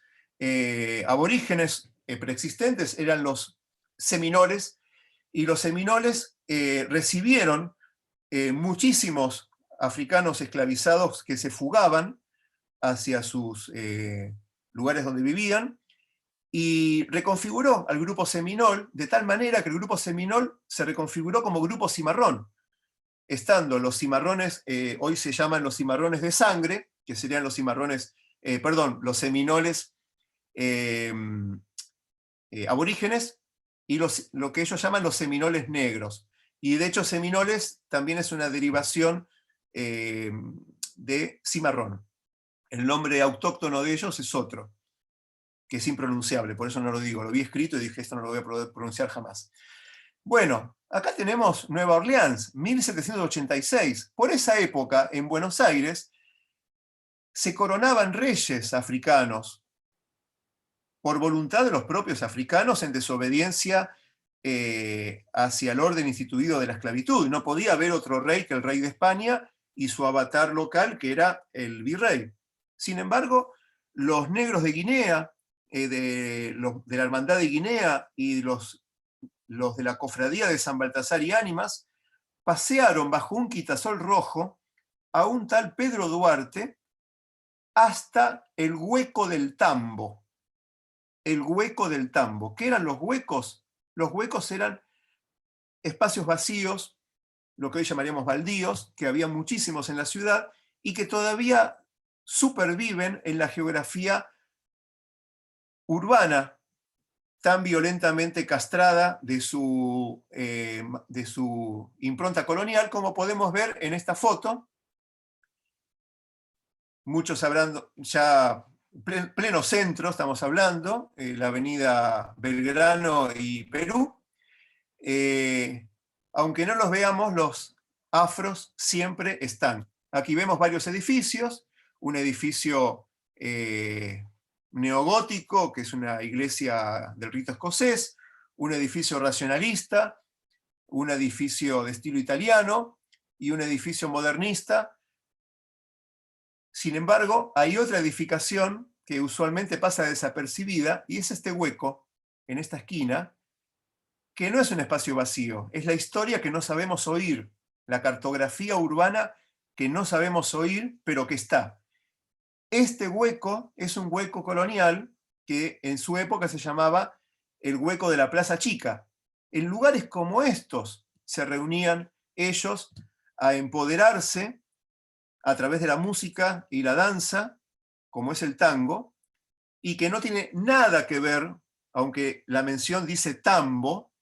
aborígenes preexistentes eran los seminoles, y los seminoles recibieron muchísimos africanos esclavizados que se fugaban hacia sus lugares donde vivían, y reconfiguró al grupo seminol de tal manera que el grupo seminol se reconfiguró como grupo cimarrón, estando los cimarrones, hoy se llaman los cimarrones de sangre, que serían los cimarrones, los seminoles aborígenes, y lo que ellos llaman los seminoles negros. Y de hecho seminoles también es una derivación de cimarrón. El nombre autóctono de ellos es otro, que es impronunciable, por eso no lo digo. Lo vi escrito y dije, esto no lo voy a poder pronunciar jamás. Bueno, acá tenemos Nueva Orleans, 1786. Por esa época, en Buenos Aires, se coronaban reyes africanos por voluntad de los propios africanos en desobediencia hacia el orden instituido de la esclavitud. No podía haber otro rey que el rey de España y su avatar local, que era el virrey. Sin embargo, los negros de Guinea, de la Hermandad de Guinea y los de la Cofradía de San Baltasar y Ánimas, pasearon bajo un quitasol rojo a un tal Pedro Duarte hasta el Hueco del Tambo. El Hueco del Tambo. ¿Qué eran los huecos? Los huecos eran espacios vacíos, lo que hoy llamaríamos baldíos, que había muchísimos en la ciudad y que todavía superviven en la geografía urbana tan violentamente castrada de su impronta colonial, como podemos ver en esta foto. Muchos sabrán ya pleno centro, estamos hablando, la avenida Belgrano y Perú. Aunque no los veamos, los afros siempre están. Aquí vemos varios edificios, un edificio neogótico, que es una iglesia del rito escocés, un edificio racionalista, un edificio de estilo italiano y un edificio modernista. Sin embargo, hay otra edificación que usualmente pasa desapercibida, y es este hueco, en esta esquina, que no es un espacio vacío, es la historia que no sabemos oír, la cartografía urbana que no sabemos oír, pero que está. Este hueco es un hueco colonial que en su época se llamaba el hueco de la Plaza Chica. En lugares como estos se reunían ellos a empoderarse a través de la música y la danza, como es el tango, y que no tiene nada que ver, aunque la mención dice tambo,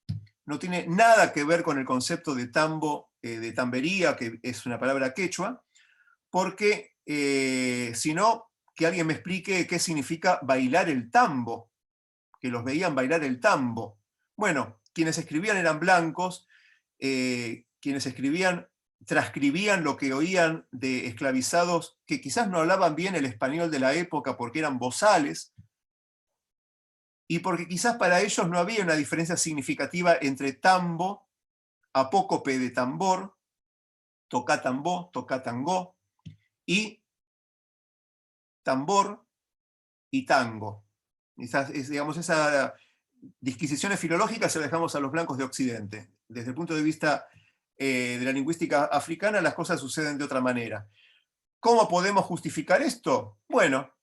no tiene nada que ver con el concepto de tambo, de tambería, que es una palabra quechua, porque si no, que alguien me explique qué significa bailar el tambo, que los veían bailar el tambo. Bueno, quienes escribían eran blancos, quienes escribían transcribían lo que oían de esclavizados que quizás no hablaban bien el español de la época porque eran bozales, y porque quizás para ellos no había una diferencia significativa entre tambo, apócope de tambor, toca tambó, toca tangó, y tambor y tango. Digamos, esas disquisiciones filológicas se las dejamos a los blancos de Occidente. Desde el punto de vista de la lingüística africana, las cosas suceden de otra manera. ¿Cómo podemos justificar esto? Bueno,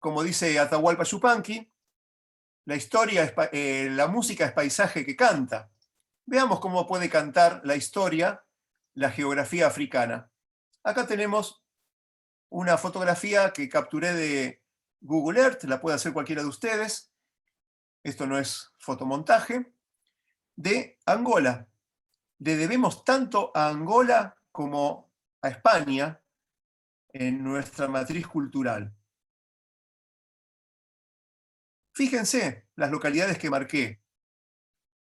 como dice Atahualpa Yupanqui, la música es paisaje que canta. Veamos cómo puede cantar la historia, la geografía africana. Acá tenemos una fotografía que capturé de Google Earth, la puede hacer cualquiera de ustedes. Esto no es fotomontaje, de Angola. Le debemos tanto a Angola como a España en nuestra matriz cultural. Fíjense las localidades que marqué.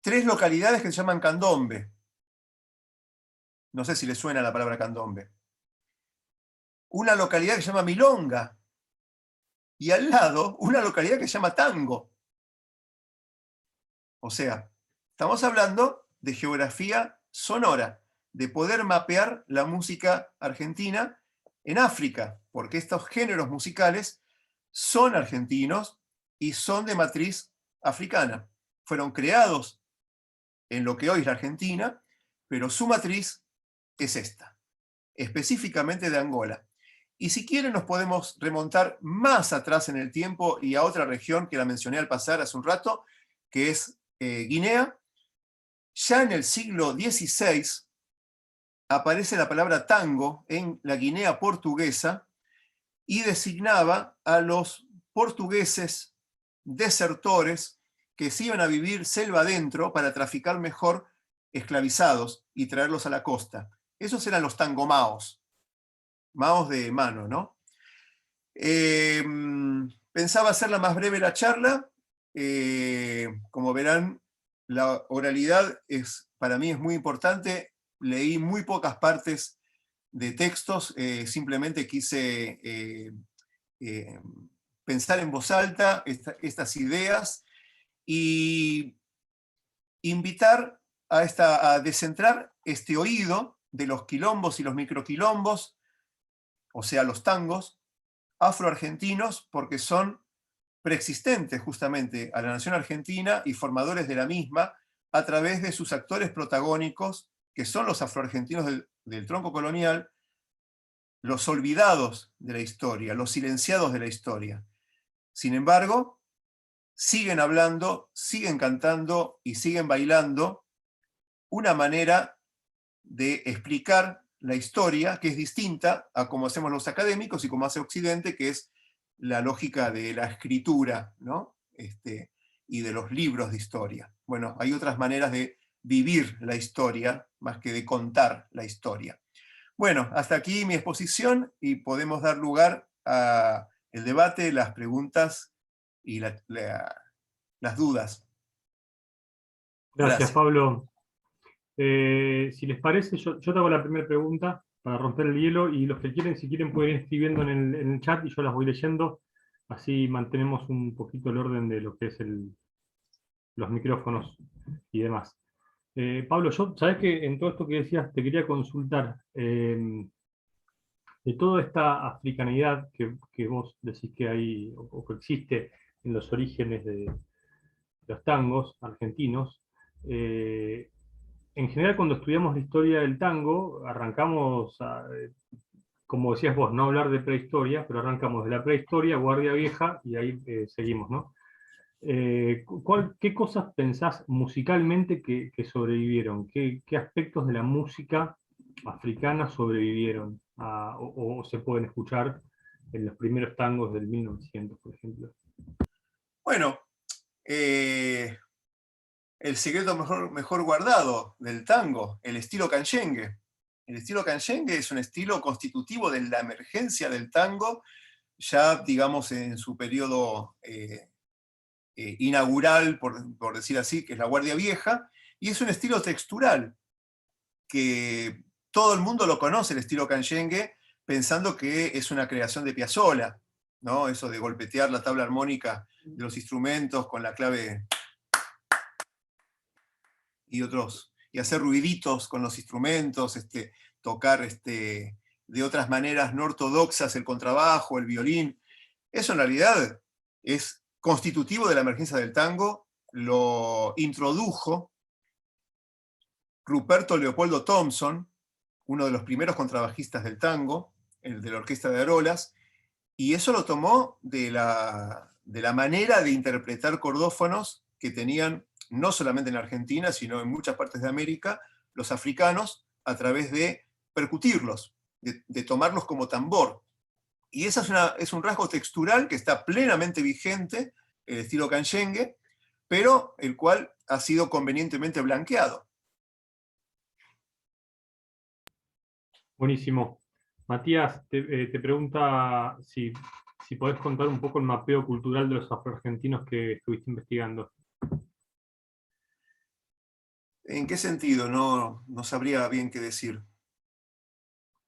3 localidades que se llaman candombe. No sé si les suena la palabra candombe. Una localidad que se llama milonga. Y al lado, una localidad que se llama tango. O sea, estamos hablando de geografía sonora, de poder mapear la música argentina en África, porque estos géneros musicales son argentinos y son de matriz africana. Fueron creados en lo que hoy es la Argentina, pero su matriz es esta, específicamente de Angola. Y si quieren nos podemos remontar más atrás en el tiempo y a otra región que la mencioné al pasar hace un rato, que es Guinea. Ya en el siglo XVI aparece la palabra tango en la Guinea portuguesa y designaba a los portugueses desertores que se iban a vivir selva adentro para traficar mejor esclavizados y traerlos a la costa. Esos eran los tangomaos, maos de mano, ¿no? Pensaba hacerla más breve la charla. Como verán, la oralidad para mí es muy importante. Leí muy pocas partes de textos, simplemente quise pensar en voz alta estas ideas y invitar a descentrar este oído de los quilombos y los microquilombos, o sea, los tangos afroargentinos, porque son preexistentes justamente a la nación argentina y formadores de la misma a través de sus actores protagónicos, que son los afroargentinos del tronco colonial, los olvidados de la historia, los silenciados de la historia. Sin embargo, siguen hablando, siguen cantando y siguen bailando una manera de explicar la historia que es distinta a como hacemos los académicos y como hace Occidente, que es la lógica de la escritura, ¿no? Y de los libros de historia. Bueno, hay otras maneras de vivir la historia más que de contar la historia. Bueno, hasta aquí mi exposición y podemos dar lugar al debate, las preguntas y las dudas. Gracias, Gracias. Pablo. Si les parece, yo te hago la primera pregunta para romper el hielo y los que quieren, si quieren, pueden ir escribiendo en el chat y yo las voy leyendo. Así mantenemos un poquito el orden de lo que es los micrófonos y demás. Pablo, sabes que en todo esto que decías te quería consultar de toda esta africanidad que vos decís que hay o que existe en los orígenes de los tangos argentinos. En general, cuando estudiamos la historia del tango, arrancamos, como decías vos, no hablar de prehistoria, pero arrancamos de la prehistoria, Guardia Vieja, y ahí seguimos, ¿no? ¿Qué cosas pensás musicalmente que sobrevivieron? ¿Qué aspectos de la música africana sobrevivieron o se pueden escuchar en los primeros tangos del 1900, por ejemplo? Bueno, el secreto mejor guardado del tango, el estilo canyengue. El estilo canyengue es un estilo constitutivo de la emergencia del tango, ya digamos en su periodo inaugural, por decir así, que es la Guardia Vieja, y es un estilo textural, que todo el mundo lo conoce, el estilo canyengue, pensando que es una creación de Piazzolla, ¿no? Eso de golpetear la tabla armónica de los instrumentos con la clave y hacer ruiditos con los instrumentos, tocar de otras maneras no ortodoxas el contrabajo, el violín. Eso en realidad es constitutivo de la emergencia del tango, lo introdujo Ruperto Leopoldo Thompson, uno de los primeros contrabajistas del tango, el de la Orquesta de Arolas, y eso lo tomó de la manera de interpretar cordófonos que tenían no solamente en Argentina, sino en muchas partes de América, los africanos, a través de percutirlos, de tomarlos como tambor. Y ese es un rasgo textural que está plenamente vigente, el estilo canyengue, pero el cual ha sido convenientemente blanqueado. Buenísimo. Matías te pregunta si podés contar un poco el mapeo cultural de los afroargentinos que estuviste investigando. ¿En qué sentido? No sabría bien qué decir.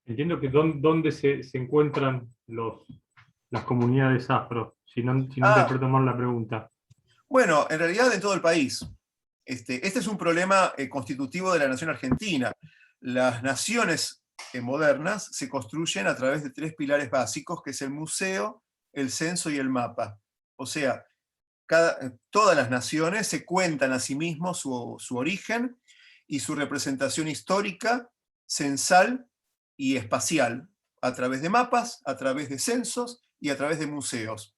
Entiendo que dónde se encuentran las comunidades afro, si no interpreto mal la pregunta. Bueno, en realidad en todo el país. Este es un problema constitutivo de la nación argentina. Las naciones modernas se construyen a través de tres pilares básicos, que es el museo, el censo y el mapa. O sea, todas las naciones se cuentan a sí mismos su origen y su representación histórica, censal y espacial, a través de mapas, a través de censos y a través de museos.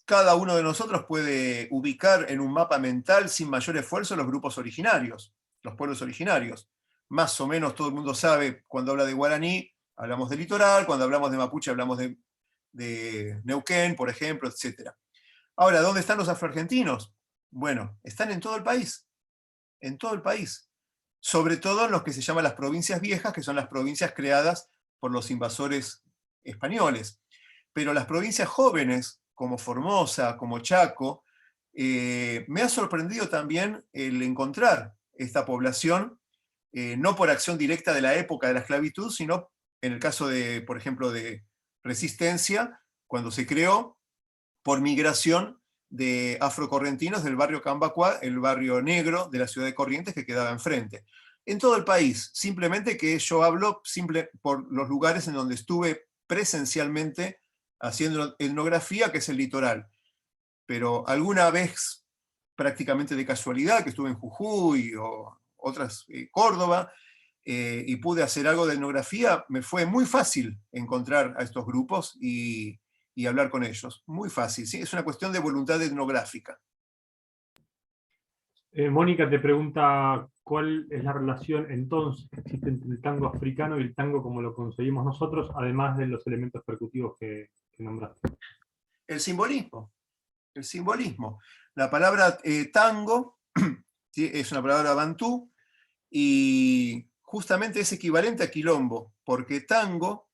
Cada uno de nosotros puede ubicar en un mapa mental sin mayor esfuerzo los grupos originarios, los pueblos originarios. Más o menos todo el mundo sabe, cuando habla de guaraní, hablamos del litoral, cuando hablamos de mapuche hablamos de Neuquén, por ejemplo, etc. Ahora, ¿dónde están los afroargentinos? Bueno, están en todo el país, en todo el país. Sobre todo en los que se llaman las provincias viejas, que son las provincias creadas por los invasores españoles. Pero las provincias jóvenes, como Formosa, como Chaco, me ha sorprendido también el encontrar esta población, no por acción directa de la época de la esclavitud, sino en el caso de, por ejemplo, de Resistencia, cuando se creó por migración de afrocorrentinos del barrio Cambacuá, el barrio negro de la ciudad de Corrientes que quedaba enfrente. En todo el país, simplemente que yo hablo por los lugares en donde estuve presencialmente haciendo etnografía, que es el litoral. Pero alguna vez, prácticamente de casualidad, que estuve en Jujuy o otras, Córdoba, y pude hacer algo de etnografía, me fue muy fácil encontrar a estos grupos y hablar con ellos. Muy fácil, ¿sí? Es una cuestión de voluntad etnográfica. Mónica te pregunta cuál es la relación entonces que existe entre el tango africano y el tango como lo conseguimos nosotros, además de los elementos percutivos que nombraste. El simbolismo. El simbolismo. La palabra tango ¿sí? Es una palabra bantú y justamente es equivalente a quilombo, porque tango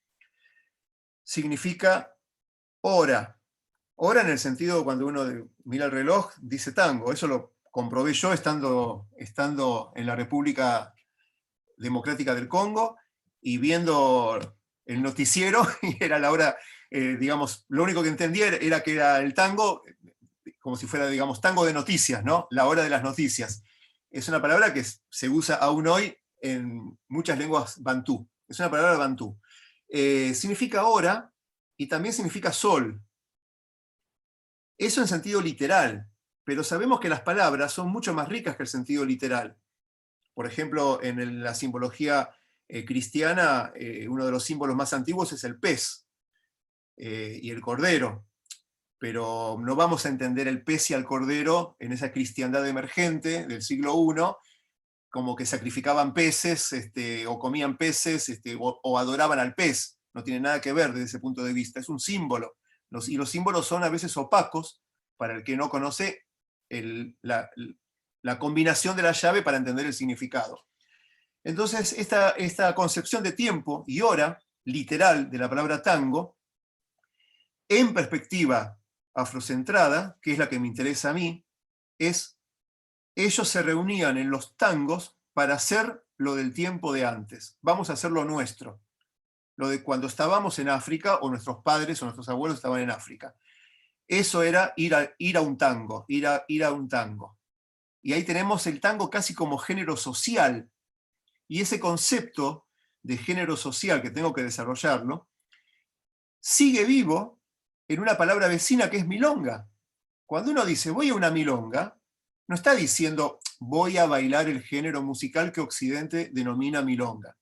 significa hora. Hora en el sentido cuando uno mira el reloj, dice tango. Eso lo comprobé yo estando en la República Democrática del Congo y viendo el noticiero, y era la hora, digamos, lo único que entendía era que era el tango, como si fuera, digamos, tango de noticias, ¿no? La hora de las noticias. Es una palabra que se usa aún hoy en muchas lenguas bantú. Es una palabra bantú. Significa hora y también significa sol. Eso en sentido literal, pero sabemos que las palabras son mucho más ricas que el sentido literal. Por ejemplo, en la simbología cristiana, uno de los símbolos más antiguos es el pez y el cordero. Pero no vamos a entender el pez y al cordero en esa cristiandad emergente del siglo I, como que sacrificaban peces, o comían peces, o adoraban al pez. No tiene nada que ver desde ese punto de vista, es un símbolo. Y los símbolos son a veces opacos para el que no conoce la combinación de la llave para entender el significado. Entonces, esta concepción de tiempo y hora, literal, de la palabra tango, en perspectiva afrocentrada, que es la que me interesa a mí, es ellos se reunían en los tangos para hacer lo del tiempo de antes. Vamos a hacer lo nuestro. Lo de cuando estábamos en África, o nuestros padres o nuestros abuelos estaban en África. Eso era ir a un tango, ir a un tango. Y ahí tenemos el tango casi como género social. Y ese concepto de género social, que tengo que desarrollarlo, sigue vivo en una palabra vecina que es milonga. Cuando uno dice voy a una milonga, no está diciendo voy a bailar el género musical que Occidente denomina milonga.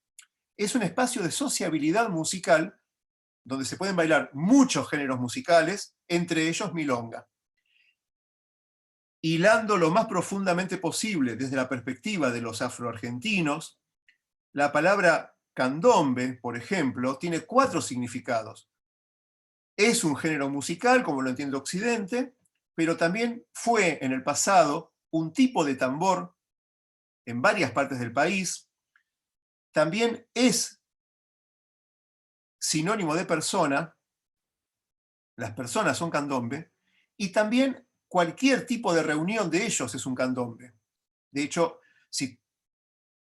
Es un espacio de sociabilidad musical donde se pueden bailar muchos géneros musicales, entre ellos milonga. Hilando lo más profundamente posible desde la perspectiva de los afroargentinos, la palabra candombe, por ejemplo, tiene 4 significados. Es un género musical, como lo entiende Occidente, pero también fue en el pasado un tipo de tambor en varias partes del país. También es sinónimo de persona, las personas son candombe, y también cualquier tipo de reunión de ellos es un candombe. De hecho, si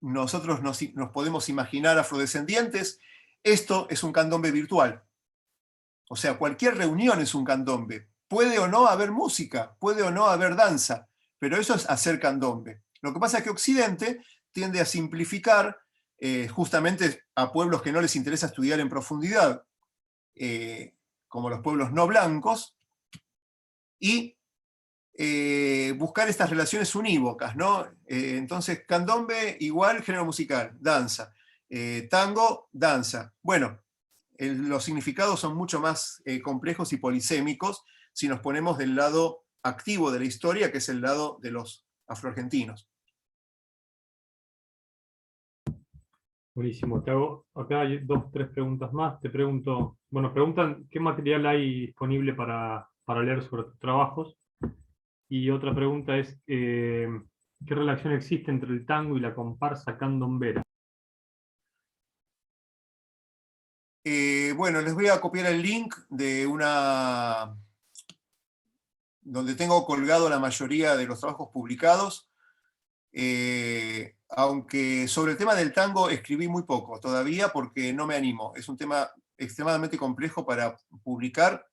nosotros nos podemos imaginar afrodescendientes, esto es un candombe virtual. O sea, cualquier reunión es un candombe. Puede o no haber música, puede o no haber danza, pero eso es hacer candombe. Lo que pasa es que Occidente tiende a simplificar justamente a pueblos que no les interesa estudiar en profundidad, como los pueblos no blancos, y buscar estas relaciones unívocas, ¿no? Entonces, candombe igual género musical, danza. Tango, danza. Bueno, los significados son mucho más complejos y polisémicos si nos ponemos del lado activo de la historia, que es el lado de los afroargentinos. Buenísimo. Te hago, acá hay 2, 3 preguntas más. Te pregunto, bueno, preguntan qué material hay disponible para leer sobre tus trabajos. Y otra pregunta es, ¿qué relación existe entre el tango y la comparsa candombera? Bueno, les voy a copiar el link de una donde tengo colgado la mayoría de los trabajos publicados, aunque sobre el tema del tango escribí muy poco todavía porque no me animo. Es un tema extremadamente complejo para publicar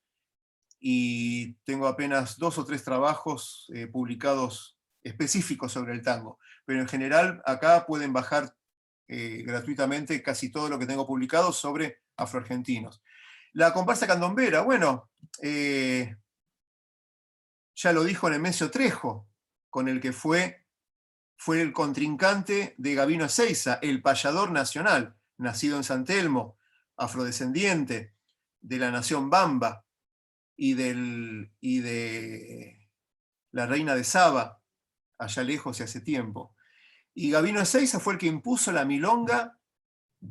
y tengo apenas 2 o 3 trabajos publicados específicos sobre el tango. Pero en general acá pueden bajar gratuitamente casi todo lo que tengo publicado sobre afroargentinos. La comparsa candombera, bueno, ya lo dijo Nemesio Trejo, con el que fue el contrincante de Gabino Ezeiza, el payador nacional, nacido en San Telmo, afrodescendiente de la nación Bamba y de la reina de Saba, allá lejos y hace tiempo. Y Gabino Ezeiza fue el que impuso la milonga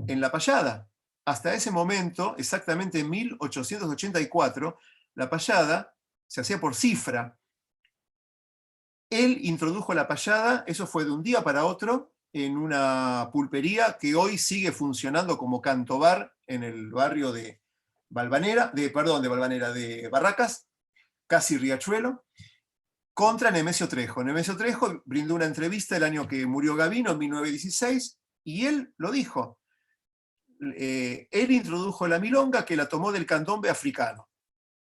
en la payada. Hasta ese momento, exactamente en 1884, la payada se hacía por cifra. Él introdujo la payada, eso fue de un día para otro, en una pulpería que hoy sigue funcionando como cantobar en el barrio de de Barracas, casi Riachuelo, contra Nemesio Trejo. Nemesio Trejo brindó una entrevista el año que murió Gabino, en 1916, y él lo dijo. Él introdujo la milonga que la tomó del candombe africano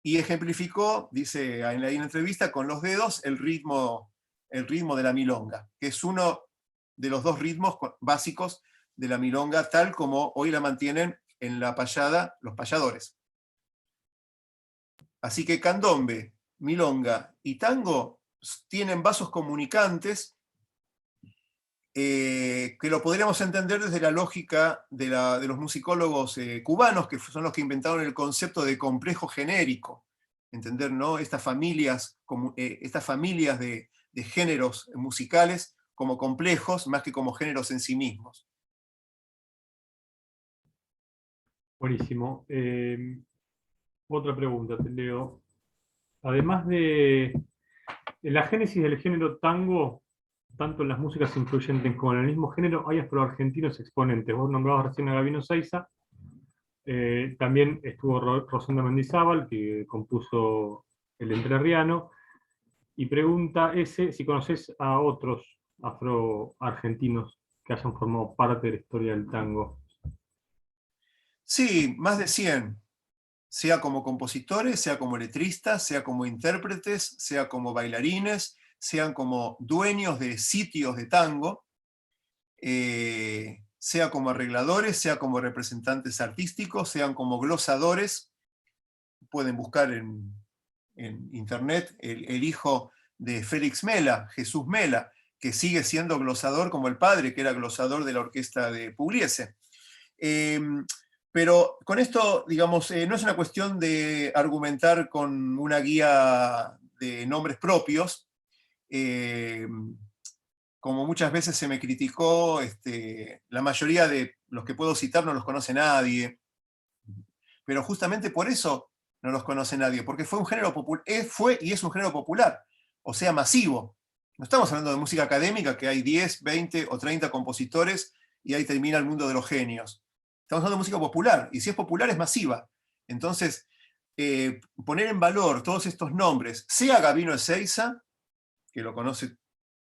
y ejemplificó, dice en la entrevista, con los dedos el ritmo de la milonga, que es uno de los 2 ritmos básicos de la milonga, tal como hoy la mantienen en la payada los payadores. Así que candombe, milonga y tango tienen vasos comunicantes que lo podríamos entender desde la lógica de los musicólogos cubanos, que son los que inventaron el concepto de complejo genérico. Entender, ¿no? Estas familias de géneros musicales como complejos, más que como géneros en sí mismos. Buenísimo. Otra pregunta, te leo. Además de la génesis del género tango, tanto en las músicas influyentes como en el mismo género, hay afroargentinos exponentes. Vos nombrabas recién a Gabino Ezeiza, también estuvo Rosendo Mendizábal, que compuso El Entrerriano, y pregunta si conoces a otros afroargentinos que hayan formado parte de la historia del tango. Sí, más de 100, sea como compositores, sea como letristas, sea como intérpretes, sea como bailarines, sean como dueños de sitios de tango, sea como arregladores, sea como representantes artísticos, sean como glosadores. Pueden buscar en internet el hijo de Félix Mela, Jesús Mela, que sigue siendo glosador como el padre, que era glosador de la orquesta de Pugliese. Pero con esto, digamos, no es una cuestión de argumentar con una guía de nombres propios, como muchas veces se me criticó, la mayoría de los que puedo citar no los conoce nadie, pero justamente por eso no los conoce nadie, porque fue un género popular, fue y es un género popular, o sea, masivo. No estamos hablando de música académica, que hay 10, 20 o 30 compositores y ahí termina el mundo de los genios. Estamos hablando de música popular, y si es popular es masiva. Entonces, poner en valor todos estos nombres, sea Gabino Ezeiza, que lo conoce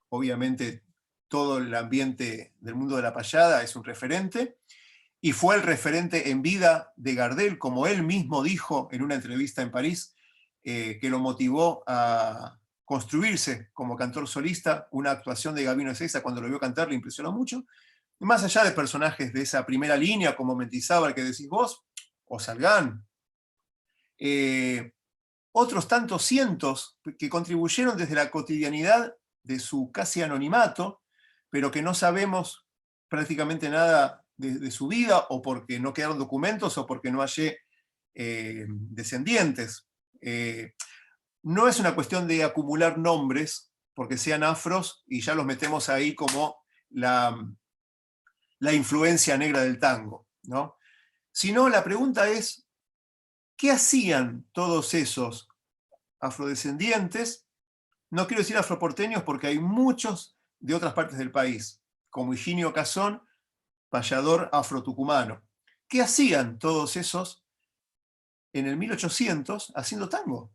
obviamente todo el ambiente del mundo de la payada, es un referente, y fue el referente en vida de Gardel, como él mismo dijo en una entrevista en París, que lo motivó a construirse como cantor solista. Una actuación de Gabino Ezeiza, cuando lo vio cantar, le impresionó mucho. Más allá de personajes de esa primera línea, como Mendizábal, que decís vos, o Salgán, otros tantos cientos que contribuyeron desde la cotidianidad de su casi anonimato, pero que no sabemos prácticamente nada de su vida, o porque no quedaron documentos, o porque no hallé descendientes. No es una cuestión de acumular nombres, porque sean afros, y ya los metemos ahí como la influencia negra del tango, ¿no? Sino la pregunta es, ¿qué hacían todos esos afrodescendientes? No quiero decir afroporteños porque hay muchos de otras partes del país, como Higinio Cazón, payador afrotucumano. ¿Qué hacían todos esos en el 1800 haciendo tango?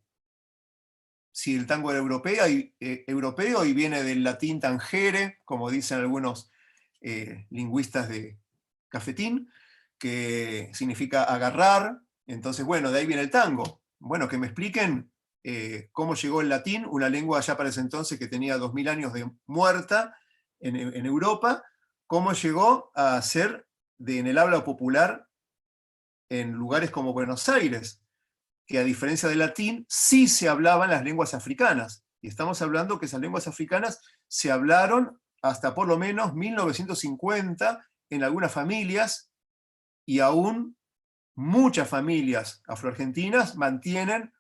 Si el tango era europeo y viene del latín tangere, como dicen algunos lingüistas de cafetín, que significa agarrar. Entonces, bueno, de ahí viene el tango. Bueno, que me expliquen cómo llegó el latín, una lengua ya para ese entonces que tenía 2000 años de muerta en Europa, cómo llegó a ser en el habla popular en lugares como Buenos Aires, que a diferencia del latín, sí se hablaban las lenguas africanas. Y estamos hablando que esas lenguas africanas se hablaron hasta por lo menos 1950 en algunas familias, y aún muchas familias afroargentinas mantienen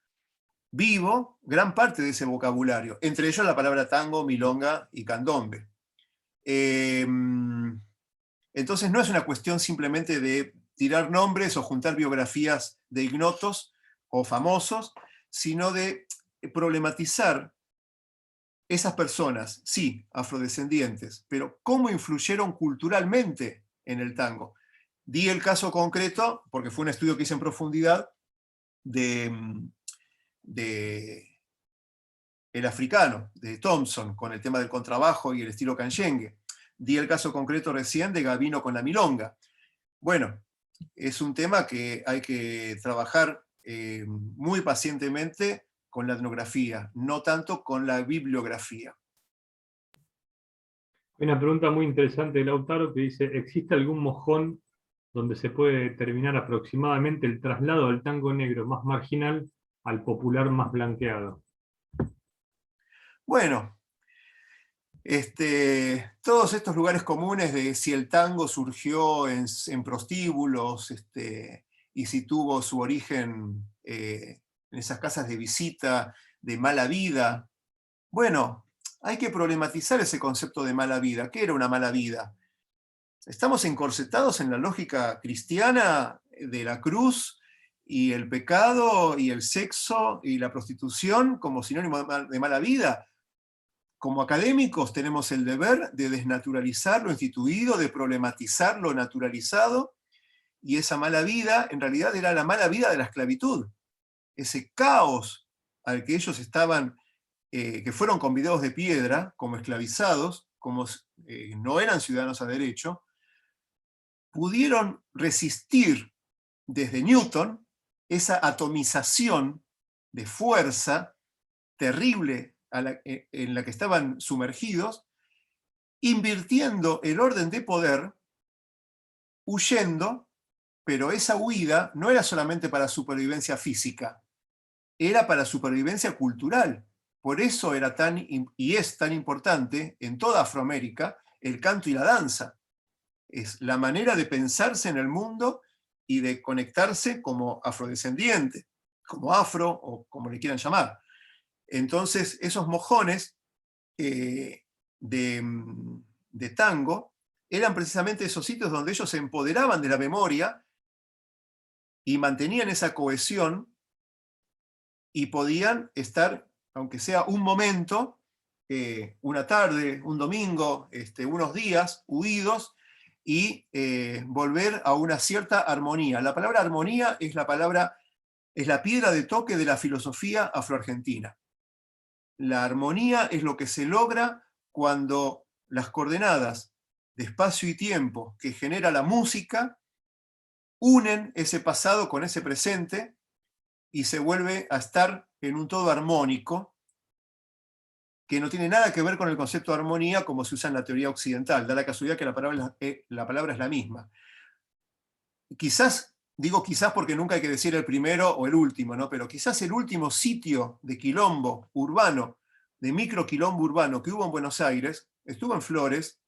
vivo gran parte de ese vocabulario, entre ellos la palabra tango, milonga y candombe. Entonces no es una cuestión simplemente de tirar nombres o juntar biografías de ignotos o famosos, sino de problematizar esas personas, sí, afrodescendientes, pero cómo influyeron culturalmente en el tango. Di el caso concreto, porque fue un estudio que hice en profundidad, de el africano, de Thompson, con el tema del contrabajo y el estilo canyengue. Di el caso concreto recién de Gavino con la milonga. Bueno, es un tema que hay que trabajar muy pacientemente con la etnografía, no tanto con la bibliografía. Hay una pregunta muy interesante de Lautaro que dice, ¿existe algún mojón donde se puede determinar aproximadamente el traslado del tango negro más marginal al popular más blanqueado? Bueno, todos estos lugares comunes de si el tango surgió en prostíbulos, y si tuvo su origen en esas casas de visita de mala vida, bueno, hay que problematizar ese concepto de mala vida. ¿Qué era una mala vida? Estamos encorsetados en la lógica cristiana de la cruz y el pecado y el sexo y la prostitución como sinónimo de mala vida. Como académicos tenemos el deber de desnaturalizar lo instituido, de problematizar lo naturalizado, y esa mala vida en realidad era la mala vida de la esclavitud. Ese caos al que ellos estaban, que fueron convidados de piedra como esclavizados, como no eran ciudadanos a derecho, pudieron resistir desde Newton esa atomización de fuerza terrible en la que estaban sumergidos, invirtiendo el orden de poder, huyendo, pero esa huida no era solamente para supervivencia física, era para supervivencia cultural. Por eso era y es tan importante en toda Afroamérica el canto y la danza. Es la manera de pensarse en el mundo y de conectarse como afrodescendiente, como afro o como le quieran llamar. Entonces, esos mojones de tango eran precisamente esos sitios donde ellos se empoderaban de la memoria y mantenían esa cohesión y podían estar, aunque sea un momento, una tarde, un domingo, unos días, huidos, y volver a una cierta armonía. La palabra armonía es la piedra de toque de la filosofía afroargentina. La armonía es lo que se logra cuando las coordenadas de espacio y tiempo que genera la música unen ese pasado con ese presente y se vuelve a estar en un todo armónico que no tiene nada que ver con el concepto de armonía como se usa en la teoría occidental. Da la casualidad que la palabra es la misma. Quizás digo quizás porque nunca hay que decir el primero o el último, ¿no? Pero quizás el último sitio de quilombo urbano, de microquilombo urbano que hubo en Buenos Aires, estuvo en Flores,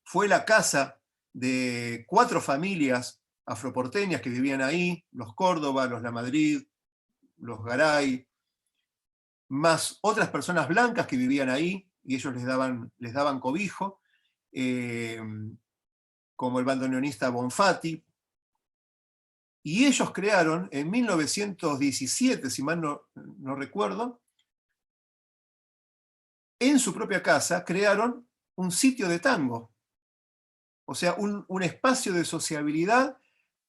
fue la casa de 4 familias afroporteñas que vivían ahí, los Córdoba, los Lamadrid, los Garay, más otras personas blancas que vivían ahí, y ellos les daban cobijo, como el bandoneonista Bonfatti, y ellos crearon en 1917, si mal no recuerdo, en su propia casa crearon un sitio de tango, o sea, un espacio de sociabilidad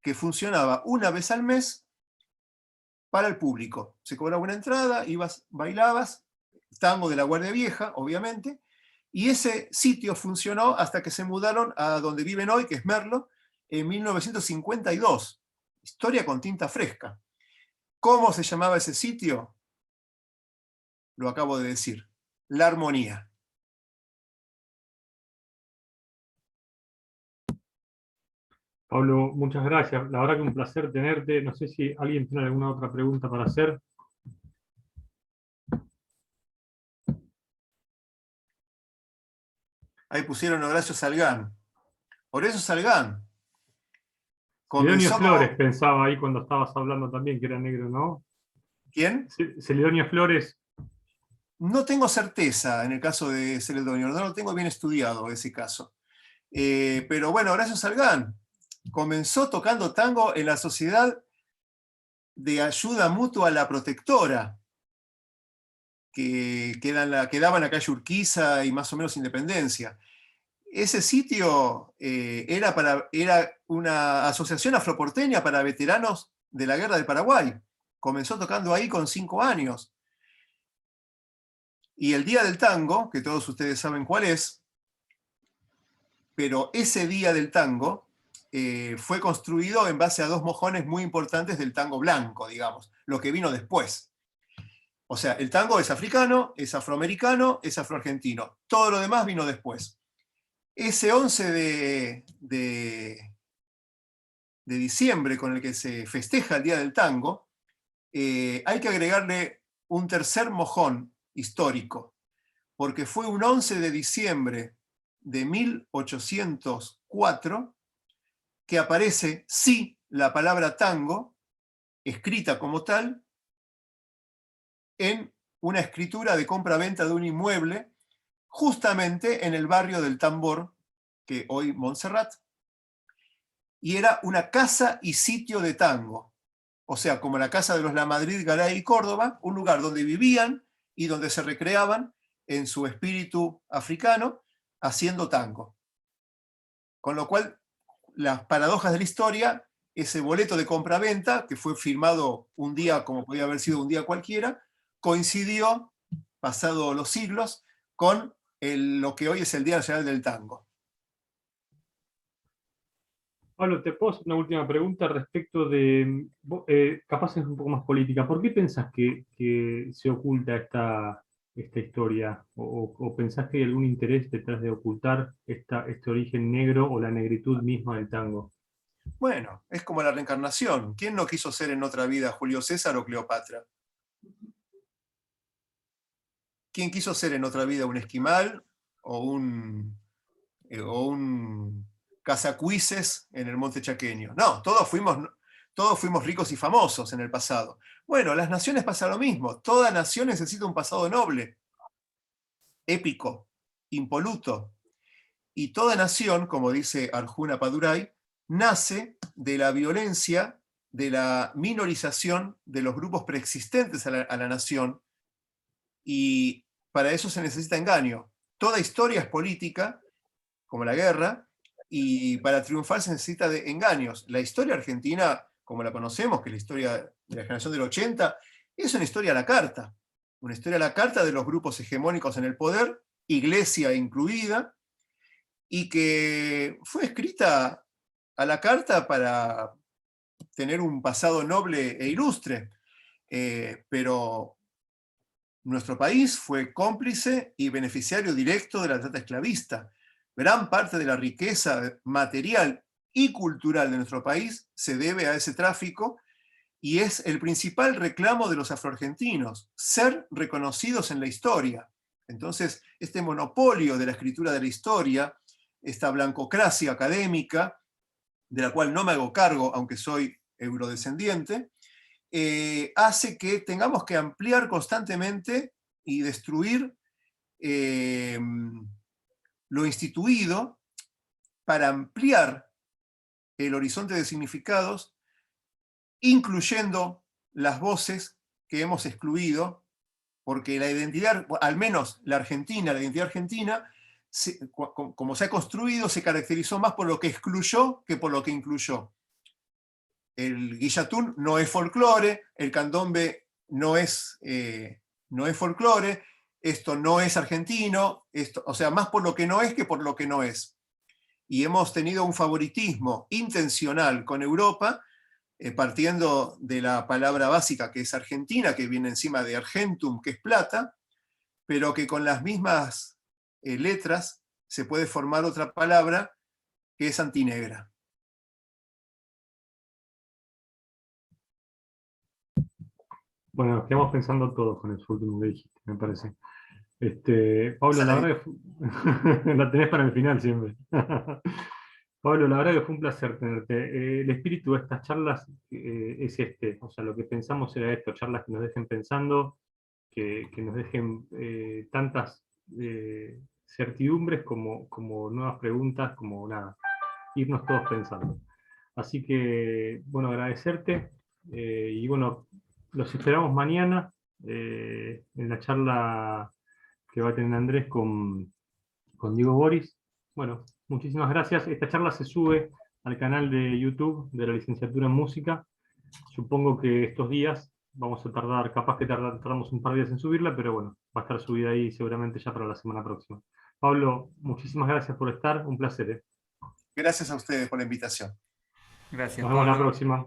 que funcionaba una vez al mes para el público. Se cobraba una entrada, ibas, bailabas, tango de la Guardia Vieja, obviamente, y ese sitio funcionó hasta que se mudaron a donde viven hoy, que es Merlo, en 1952. Historia con tinta fresca. ¿Cómo se llamaba ese sitio? Lo acabo de decir. La Armonía. Pablo, muchas gracias. La verdad que un placer tenerte. No sé si alguien tiene alguna otra pregunta para hacer. Ahí pusieron Horacio Salgán. Horacio Salgán Celedonio comenzó Flores, como... pensaba ahí cuando estabas hablando también, que era negro, ¿no? ¿Quién? Celedonio Flores. No tengo certeza en el caso de Celedonio, no lo tengo bien estudiado ese caso. Pero bueno, Horacio Salgán comenzó tocando tango en la Sociedad de Ayuda Mutua a la Protectora, que quedaba en la calle Urquiza y más o menos Independencia. Ese sitio era una asociación afroporteña para veteranos de la Guerra del Paraguay. Comenzó tocando ahí con 5 años. Y el Día del Tango, que todos ustedes saben cuál es, pero ese Día del Tango fue construido en base a 2 mojones muy importantes del tango blanco, digamos, lo que vino después. O sea, el tango es africano, es afroamericano, es afroargentino. Todo lo demás vino después. Ese 11 de diciembre, con el que se festeja el Día del Tango, hay que agregarle un tercer mojón histórico, porque fue un 11 de diciembre de 1804 que aparece, sí, la palabra tango, escrita como tal, en una escritura de compra-venta de un inmueble, justamente en el barrio del Tambor, que hoy Montserrat, y era una casa y sitio de tango, o sea, como la casa de los Lamadrid, Garay y Córdoba, un lugar donde vivían y donde se recreaban en su espíritu africano haciendo tango. Con lo cual, las paradojas de la historia, ese boleto de compra-venta, que fue firmado un día como podía haber sido un día cualquiera, coincidió, pasado los siglos, con lo que hoy es el Día Nacional del Tango. Pablo, te puedo hacer una última pregunta respecto de, capaz es un poco más política. ¿Por qué pensás que se oculta esta historia? ¿O pensás que hay algún interés detrás de ocultar este origen negro o la negritud misma del tango? Bueno, es como la reencarnación. ¿Quién no quiso ser en otra vida Julio César o Cleopatra? ¿Quién quiso ser en otra vida un esquimal o un cazacuises en el monte chaqueño? No, todos fuimos ricos y famosos en el pasado. Bueno, las naciones pasa lo mismo. Toda nación necesita un pasado noble, épico, impoluto. Y toda nación, como dice Arjuna Padurai, nace de la violencia, de la minorización de los grupos preexistentes a la nación, y para eso se necesita engaño. Toda historia es política, como la guerra, y para triunfar se necesita de engaños. La historia argentina, como la conocemos, que es la historia de la generación del 80, es una historia a la carta. Una historia a la carta de los grupos hegemónicos en el poder, Iglesia incluida, y que fue escrita a la carta para tener un pasado noble e ilustre. Pero nuestro país fue cómplice y beneficiario directo de la trata esclavista. Gran parte de la riqueza material y cultural de nuestro país se debe a ese tráfico, y es el principal reclamo de los afroargentinos, ser reconocidos en la historia. Entonces, este monopolio de la escritura de la historia, esta blancocracia académica, de la cual no me hago cargo, aunque soy eurodescendiente, hace que tengamos que ampliar constantemente y destruir lo instituido para ampliar el horizonte de significados, incluyendo las voces que hemos excluido, porque la identidad, al menos la identidad argentina, como se ha construido, se caracterizó más por lo que excluyó que por lo que incluyó. El guillatún no es folclore, el candombe no es folclore, esto no es argentino, o sea, más por lo que no es que por lo que no es. Y hemos tenido un favoritismo intencional con Europa, partiendo de la palabra básica que es argentina, que viene encima de argentum, que es plata, pero que con las mismas letras se puede formar otra palabra que es antinegra. Bueno, nos quedamos pensando todos con eso último que dijiste, me parece. Pablo, la verdad que la tenés para el final siempre. Pablo, la verdad que fue un placer tenerte. El espíritu de estas charlas es o sea, lo que pensamos era esto, charlas que nos dejen pensando, que nos dejen tantas certidumbres como nuevas preguntas, como nada, irnos todos pensando. Así que, bueno, agradecerte y bueno, los esperamos mañana en la charla que va a tener Andrés con Diego Boris. Bueno, muchísimas gracias. Esta charla se sube al canal de YouTube de la licenciatura en música. Supongo que estos días vamos a tardar, capaz que tardamos un par de días en subirla, pero bueno, va a estar subida ahí seguramente ya para la semana próxima. Pablo, muchísimas gracias por estar, un placer. Gracias a ustedes por la invitación. Gracias, Nos vemos la Pablo. próxima.